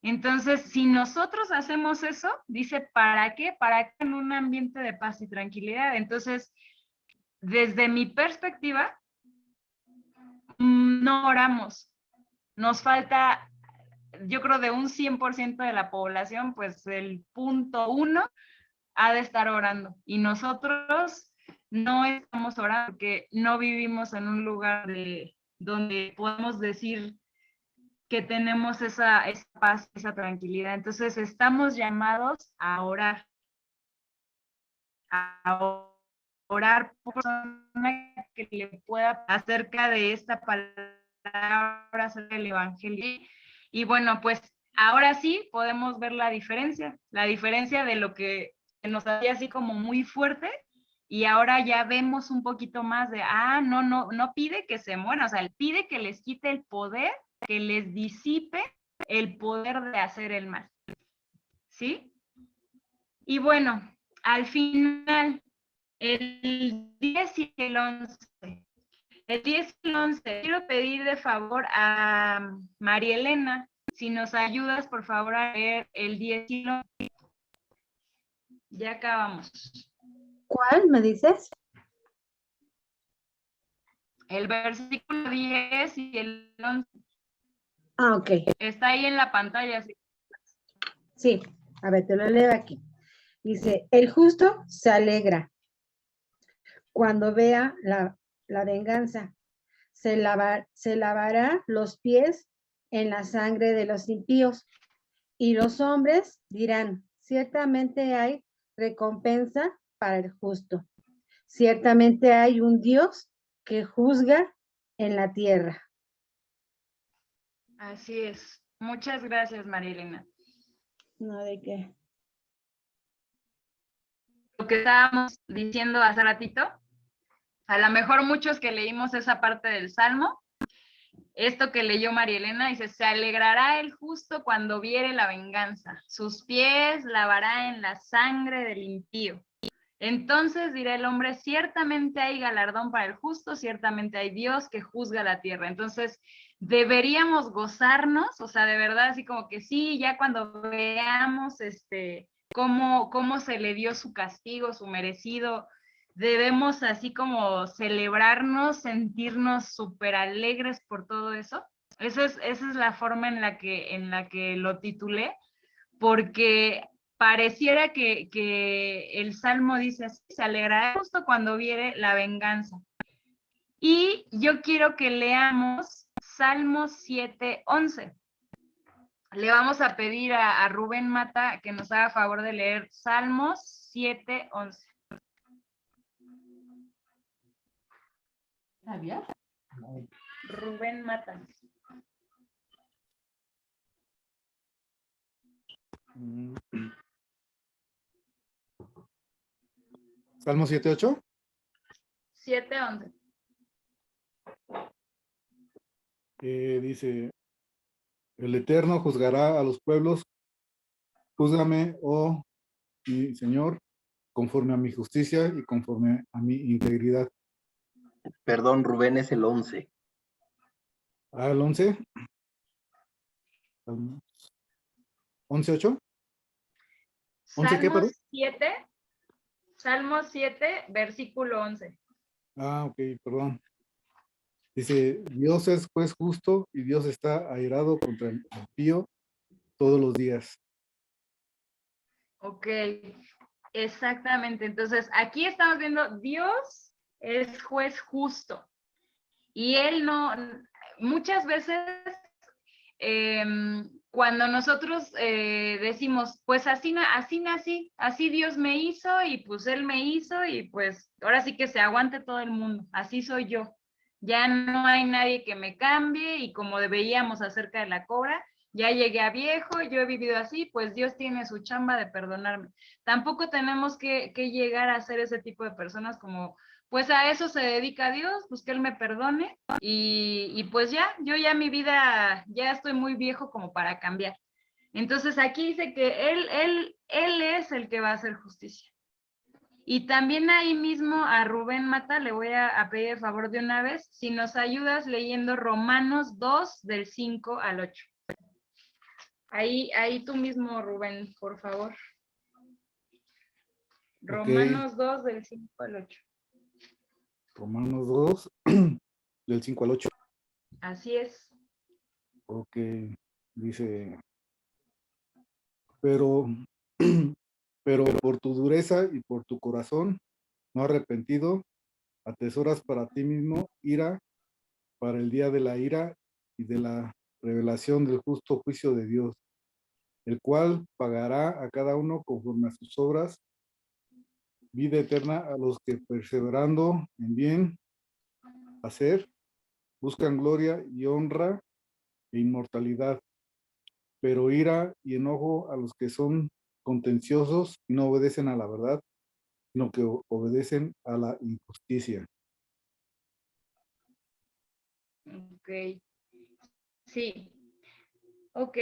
Entonces, si nosotros hacemos eso, dice, ¿para qué? Para que en un ambiente de paz y tranquilidad. Entonces, desde mi perspectiva, no oramos. Nos falta, yo creo, de un 100% de la población, pues el 0.1 ha de estar orando. Y nosotros no estamos orando porque no vivimos en un lugar donde podemos decir que tenemos esa paz, esa tranquilidad. Entonces estamos llamados a orar por persona que le pueda acerca de esta palabra, acerca del evangelio. Y bueno, pues ahora sí podemos ver la diferencia de lo que nos hacía así como muy fuerte, y ahora ya vemos un poquito más de, no pide que se mueran, o sea, pide que les quite el poder, que les disipe el poder de hacer el mal. ¿Sí? Y bueno, al final, el 10 y el 11. El 10 y el 11. Quiero pedir de favor a María Elena, si nos ayudas, por favor, a leer el 10 y el 11. Ya acabamos. ¿Cuál me dices? El versículo 10 y el 11. Ah, ok. Está ahí en la pantalla. ¿Sí? Sí, a ver, te lo leo aquí. Dice, el justo se alegra cuando vea la venganza. Se lavará los pies en la sangre de los impíos. Y los hombres dirán, ciertamente hay recompensa para el justo. Ciertamente hay un Dios que juzga en la tierra. Así es. Muchas gracias, María Elena. No, ¿de qué? Lo que estábamos diciendo hace ratito, a lo mejor muchos que leímos esa parte del Salmo, esto que leyó María Elena, dice, se alegrará el justo cuando viere la venganza, sus pies lavará en la sangre del impío. Entonces dirá el hombre, ciertamente hay galardón para el justo, ciertamente hay Dios que juzga la tierra. Entonces, deberíamos gozarnos, o sea, de verdad, así como que sí, ya cuando veamos cómo se le dio su castigo, su merecido, debemos así como celebrarnos, sentirnos súper alegres por todo eso. Esa es la forma en la que lo titulé, porque pareciera que el Salmo dice así, se alegrará justo cuando viere la venganza. Y yo quiero que leamos Salmo 7:11. Le vamos a pedir a Rubén Mata que nos haga favor de leer Salmos 7:11. ¿Javier? Rubén Mata. Salmo 7:8. 7:11. Dice, el Eterno juzgará a los pueblos, júzgame, oh mi Señor, conforme a mi justicia y conforme a mi integridad. Perdón, Rubén, es el 11. El 11. 11:8. ¿11 qué, perdón? Salmo 7, versículo 11. Ok, perdón. Dice, Dios es juez justo y Dios está airado contra el impío todos los días. Ok, exactamente. Entonces, aquí estamos viendo, Dios es juez justo. Y Él no, muchas veces, cuando nosotros decimos, pues así nací, así Dios me hizo y pues Él me hizo y pues ahora sí que se aguante todo el mundo, así soy yo. Ya no hay nadie que me cambie y como veíamos acerca de la cobra, ya llegué a viejo, yo he vivido así, pues Dios tiene su chamba de perdonarme. Tampoco tenemos que llegar a ser ese tipo de personas como, pues a eso se dedica Dios, pues que Él me perdone y pues ya, yo ya mi vida, ya estoy muy viejo como para cambiar. Entonces aquí dice que Él es el que va a hacer justicia. Y también ahí mismo a Rubén Mata le voy a pedir el favor de una vez, si nos ayudas leyendo Romanos 2 del 5 al 8. Ahí tú mismo, Rubén, por favor. Romanos 2 del 5 al 8. Romanos 2, del 5 al 8. Así es. Ok, dice, pero por tu dureza y por tu corazón no arrepentido, atesoras para ti mismo ira para el día de la ira y de la revelación del justo juicio de Dios, el cual pagará a cada uno conforme a sus obras, vida eterna a los que perseverando en bien hacer, buscan gloria y honra e inmortalidad, pero ira y enojo a los que son contenciosos y no obedecen a la verdad, sino que obedecen a la injusticia. Ok, sí. Ok,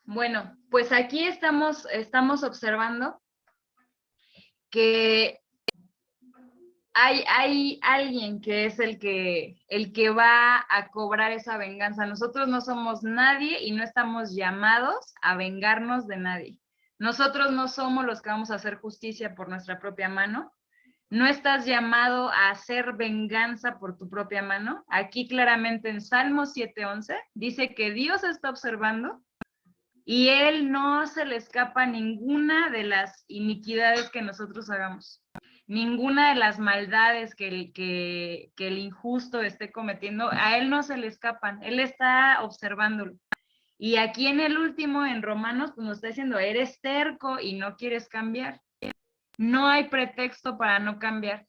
bueno, pues aquí estamos observando que hay alguien que es el que va a cobrar esa venganza. Nosotros no somos nadie y no estamos llamados a vengarnos de nadie. Nosotros no somos los que vamos a hacer justicia por nuestra propia mano. No estás llamado a hacer venganza por tu propia mano. Aquí claramente en Salmo 7:11 dice que Dios está observando y Él no se le escapa ninguna de las iniquidades que nosotros hagamos. Ninguna de las maldades que el injusto esté cometiendo, a Él no se le escapan. Él está observándolo. Y aquí en el último, en Romanos, pues nos está diciendo, eres terco y no quieres cambiar. No hay pretexto para no cambiar.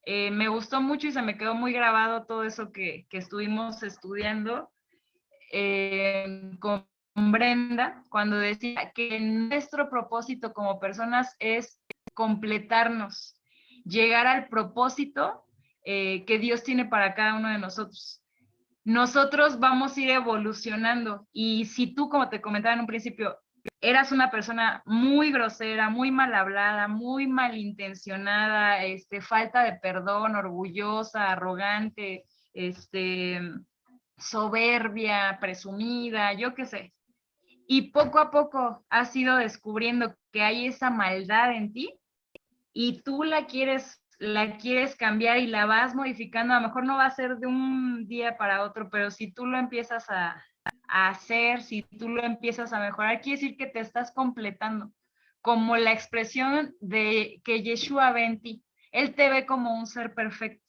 Me gustó mucho y se me quedó muy grabado todo eso que estuvimos estudiando con Brenda, cuando decía que nuestro propósito como personas es completarnos, llegar al propósito que Dios tiene para cada uno de nosotros. nosotros vamos a ir evolucionando. Y si tú, como te comentaba en un principio, eras una persona muy grosera, muy mal hablada, muy malintencionada, falta de perdón, orgullosa, arrogante, soberbia, presumida, yo qué sé. Y poco a poco has ido descubriendo que hay esa maldad en ti y tú la quieres cambiar y la vas modificando. A lo mejor no va a ser de un día para otro, pero si tú lo empiezas a hacer, si tú lo empiezas a mejorar, quiere decir que te estás completando, como la expresión de que Yeshua ve en ti. Él te ve como un ser perfecto.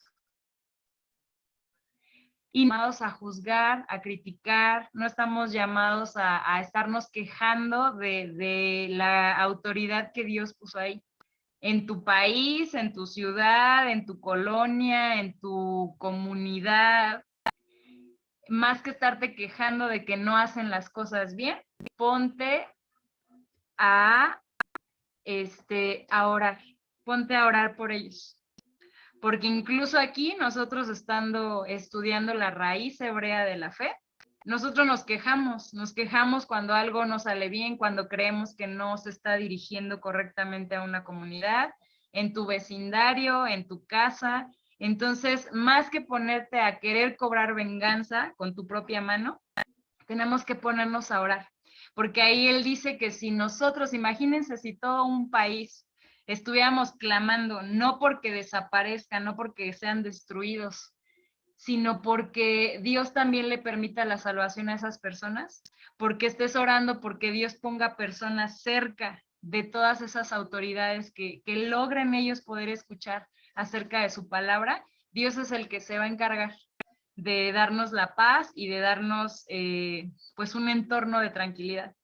Y llamados a juzgar, a criticar, no estamos llamados a estarnos quejando de la autoridad que Dios puso ahí. En tu país, en tu ciudad, en tu colonia, en tu comunidad, más que estarte quejando de que no hacen las cosas bien, ponte a orar, ponte a orar por ellos. Porque incluso aquí, nosotros estudiando la raíz hebrea de la fe, nosotros nos quejamos cuando algo no sale bien, cuando creemos que no se está dirigiendo correctamente a una comunidad, en tu vecindario, en tu casa. Entonces, más que ponerte a querer cobrar venganza con tu propia mano, tenemos que ponernos a orar. Porque ahí él dice que si nosotros, imagínense si todo un país estuviéramos clamando, no porque desaparezcan, no porque sean destruidos, sino porque Dios también le permita la salvación a esas personas, porque estés orando, porque Dios ponga personas cerca de todas esas autoridades que logren ellos poder escuchar acerca de su palabra. Dios es el que se va a encargar de darnos la paz y de darnos pues un entorno de tranquilidad.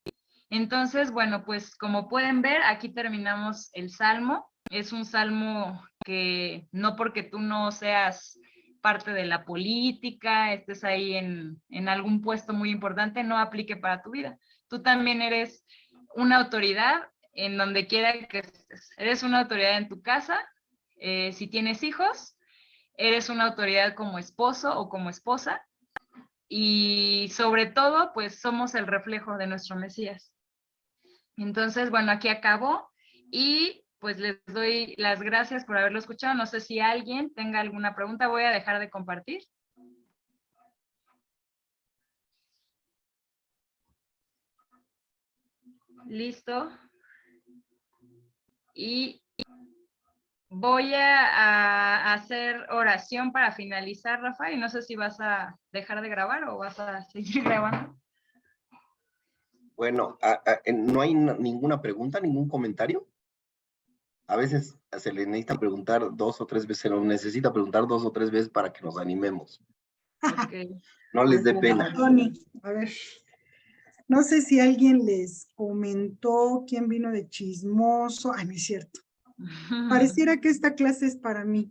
Entonces, bueno, pues como pueden ver, aquí terminamos el salmo. Es un salmo que no porque tú no seas parte de la política, estés ahí en algún puesto muy importante, no aplique para tu vida. Tú también eres una autoridad en donde quiera que estés. Eres una autoridad en tu casa, si tienes hijos, eres una autoridad como esposo o como esposa, y sobre todo, pues somos el reflejo de nuestro Mesías. Entonces, bueno, aquí acabó y pues les doy las gracias por haberlo escuchado. No sé si alguien tenga alguna pregunta, voy a dejar de compartir. Listo. Y voy a hacer oración para finalizar, Rafa, y no sé si vas a dejar de grabar o vas a seguir grabando. Bueno, no hay ninguna pregunta, ningún comentario. A veces se le necesita preguntar 2 o 3 veces, se nos necesita preguntar 2 o 3 veces para que nos animemos. Okay. No les dé pena. Tony, a ver, no sé si alguien les comentó quién vino de chismoso. Ay, no es cierto. Pareciera que esta clase es para mí.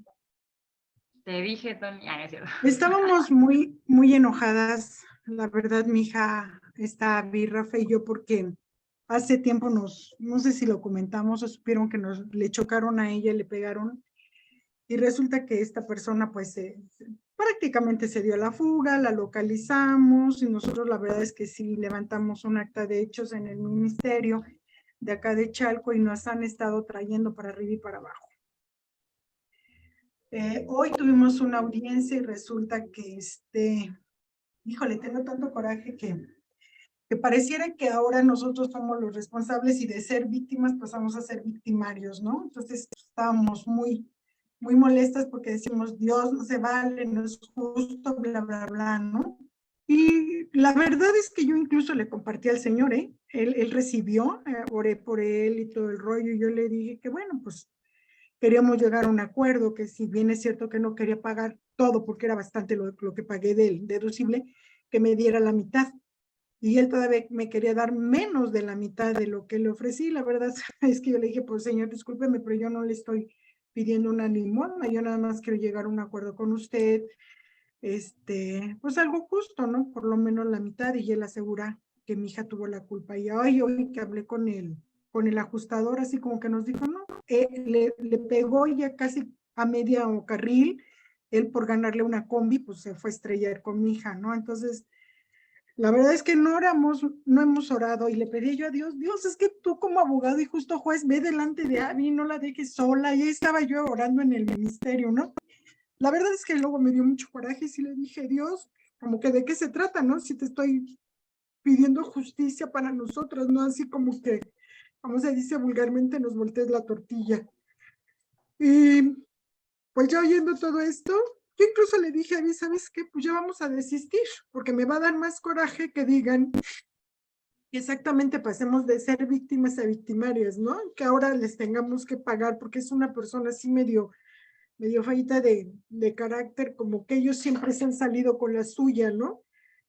Te dije, Tony. Ah, es cierto. Estábamos muy enojadas, la verdad, mi hija, Rafa y yo, porque hace tiempo no sé si lo comentamos o supieron que le chocaron a ella, le pegaron, y resulta que esta persona pues prácticamente se dio a la fuga, la localizamos, y nosotros la verdad es que sí levantamos un acta de hechos en el ministerio de acá de Chalco y nos han estado trayendo para arriba y para abajo. Hoy tuvimos una audiencia y resulta que híjole, tengo tanto coraje que pareciera que ahora nosotros somos los responsables y de ser víctimas pasamos a ser victimarios, ¿no? Entonces estábamos muy molestas porque decimos, Dios no se vale, no es justo, bla, bla, bla, ¿no? Y la verdad es que yo incluso le compartí al Señor, Él recibió, oré por él y todo el rollo, y yo le dije que bueno, pues queríamos llegar a un acuerdo, que si bien es cierto que no quería pagar todo, porque era bastante lo que pagué del deducible, que me diera la mitad. Y él todavía me quería dar menos de la mitad de lo que le ofrecí. La verdad es que yo le dije, pues señor, discúlpeme, pero yo no le estoy pidiendo una limosna, yo nada más quiero llegar a un acuerdo con usted, pues algo justo, ¿no? Por lo menos la mitad, y él asegura que mi hija tuvo la culpa. Y hoy que hablé con el ajustador, así como que nos dijo, no, le pegó ya casi a media carril, él por ganarle una combi, pues se fue a estrellar con mi hija, ¿no? Entonces, la verdad es que no hemos orado y le pedí yo a Dios, Dios, es que tú como abogado y justo juez, ve delante de Abby, no la dejes sola. Y ahí estaba yo orando en el ministerio, ¿no? La verdad es que luego me dio mucho coraje y sí le dije, Dios, como que de qué se trata, ¿no? Si te estoy pidiendo justicia para nosotros, ¿no? Así como que, como se dice vulgarmente, nos voltees la tortilla. Y pues ya oyendo todo esto, yo incluso le dije a mí, ¿sabes qué? Pues ya vamos a desistir, porque me va a dar más coraje que digan que exactamente pasemos de ser víctimas a victimarias, ¿no? Que ahora les tengamos que pagar, porque es una persona así medio feita de carácter, como que ellos siempre se han salido con la suya, ¿no?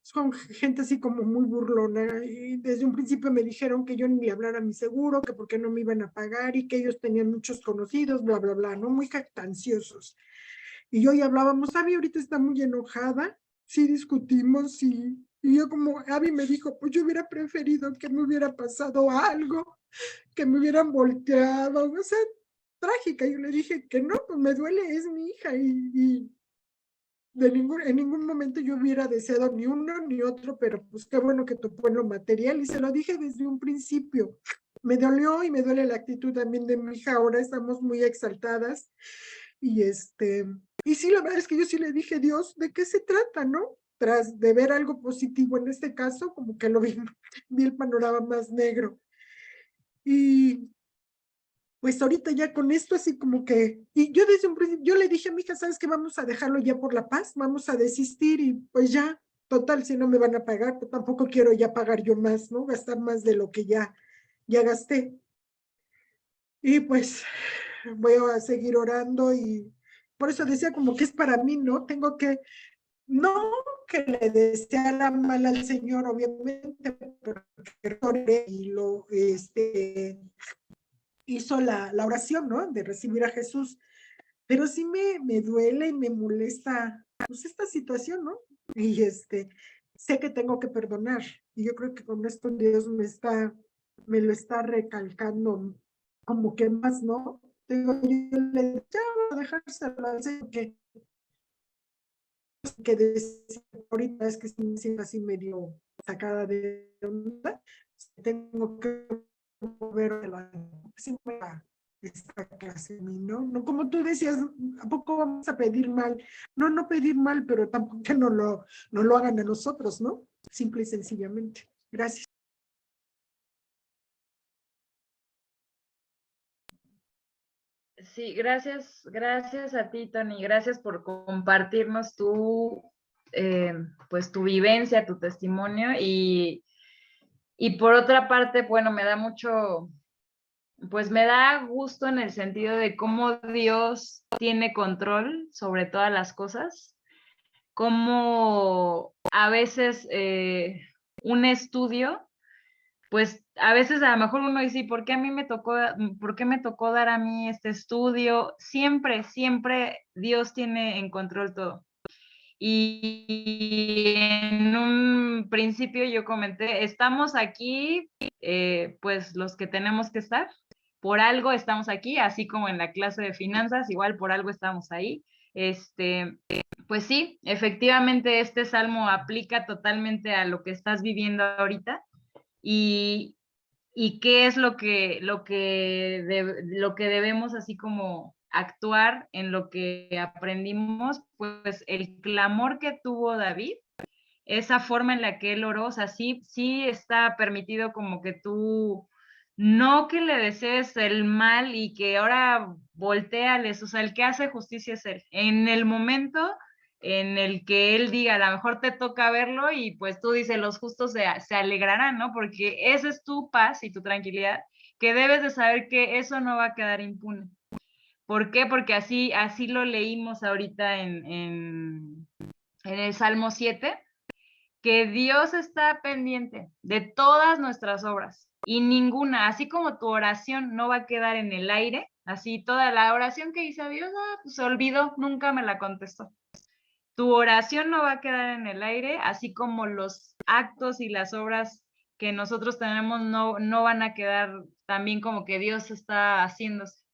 Son gente así como muy burlona, y desde un principio me dijeron que yo ni le hablara a mi seguro, que porque no me iban a pagar y que ellos tenían muchos conocidos, bla, bla, bla, ¿no? Muy jactanciosos. Y yo ya hablábamos, Abby ahorita está muy enojada, sí discutimos y yo como Abby me dijo, pues yo hubiera preferido que me hubiera pasado algo, que me hubieran volteado, o sea, trágica. Yo le dije que no, pues me duele, es mi hija y en ningún momento yo hubiera deseado ni uno ni otro, pero pues qué bueno que topó en lo material y se lo dije desde un principio. Me dolió y me duele la actitud también de mi hija, ahora estamos muy exaltadas y y sí, la verdad es que yo sí le dije, Dios, ¿de qué se trata, no? Tras de ver algo positivo en este caso, como que lo vi el panorama más negro. Y pues ahorita ya con esto así como que, y yo desde un principio, yo le dije a mi hija, ¿sabes qué? Vamos a dejarlo ya por la paz, vamos a desistir y pues ya, total, si no me van a pagar, pues tampoco quiero ya pagar yo más, ¿no? Gastar más de lo que ya gasté. Y pues voy a seguir orando y por eso decía como que es para mí, ¿no? Tengo que, no que le deseara mal al Señor, obviamente, porque oré y hizo la oración, ¿no? De recibir a Jesús, pero sí me duele y me molesta, pues esta situación, ¿no? Y sé que tengo que perdonar, y yo creo que con esto Dios me lo está recalcando, como que más, ¿no? Digo, yo le ya voy a dejárselo al Señor, que decía ahorita es que me siento así medio sacada de onda, tengo que mover esta clase, ¿no? No, como tú decías, ¿a poco vamos a pedir mal? No, no pedir mal, pero tampoco que no lo hagan a nosotros, ¿no? Simple y sencillamente. Gracias. Sí, gracias a ti, Tony, gracias por compartirnos pues tu vivencia, tu testimonio y por otra parte, bueno, pues me da gusto en el sentido de cómo Dios tiene control sobre todas las cosas, cómo a veces un estudio, pues a veces a lo mejor uno dice, ¿por qué me tocó dar a mí este estudio? Siempre Dios tiene en control todo. Y en un principio yo comenté, estamos aquí, pues los que tenemos que estar, por algo estamos aquí, así como en la clase de finanzas, igual por algo estamos ahí. Pues sí, efectivamente este salmo aplica totalmente a lo que estás viviendo ahorita y qué es lo que debemos así como actuar en lo que aprendimos, pues el clamor que tuvo David, esa forma en la que él oró, o sea, sí está permitido como que tú, no que le desees el mal y que ahora volteales, o sea, el que hace justicia es él. En el momento en el que él diga, a lo mejor te toca verlo y pues tú dices, los justos se alegrarán, ¿no? Porque esa es tu paz y tu tranquilidad, que debes de saber que eso no va a quedar impune. ¿Por qué? Porque así lo leímos ahorita en el Salmo 7, que Dios está pendiente de todas nuestras obras y ninguna, así como tu oración no va a quedar en el aire, así toda la oración que hice a Dios, pues se olvidó, nunca me la contestó. Tu oración no va a quedar en el aire, así como los actos y las obras que nosotros tenemos no van a quedar también como que Dios está haciéndose.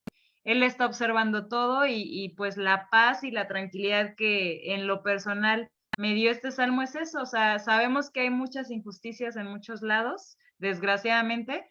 Él está observando todo y pues la paz y la tranquilidad que en lo personal me dio este salmo es eso, o sea, sabemos que hay muchas injusticias en muchos lados, desgraciadamente,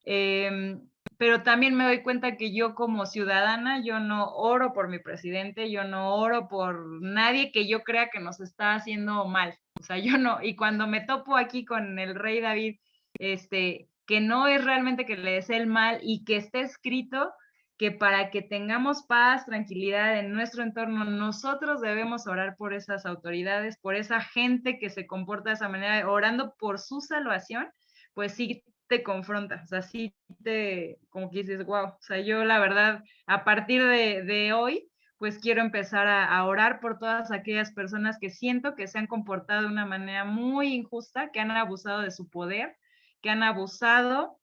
pero también me doy cuenta que yo como ciudadana, yo no oro por mi presidente, yo no oro por nadie que yo crea que nos está haciendo mal, o sea, yo no, y cuando me topo aquí con el rey David, que no es realmente que le desee el mal y que esté escrito que para que tengamos paz, tranquilidad en nuestro entorno, nosotros debemos orar por esas autoridades, por esa gente que se comporta de esa manera, orando por su salvación, pues sí te confronta, o sea, sí te, como que dices, wow, o sea, yo la verdad, a partir de hoy, pues quiero empezar a orar por todas aquellas personas que siento que se han comportado de una manera muy injusta, que han abusado de su poder, que han abusado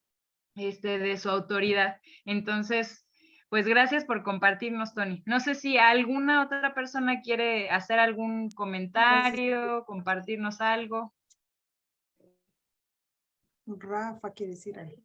de su autoridad. Entonces, pues gracias por compartirnos, Tony. No sé si alguna otra persona quiere hacer algún comentario, compartirnos algo. Rafa quiere decir algo.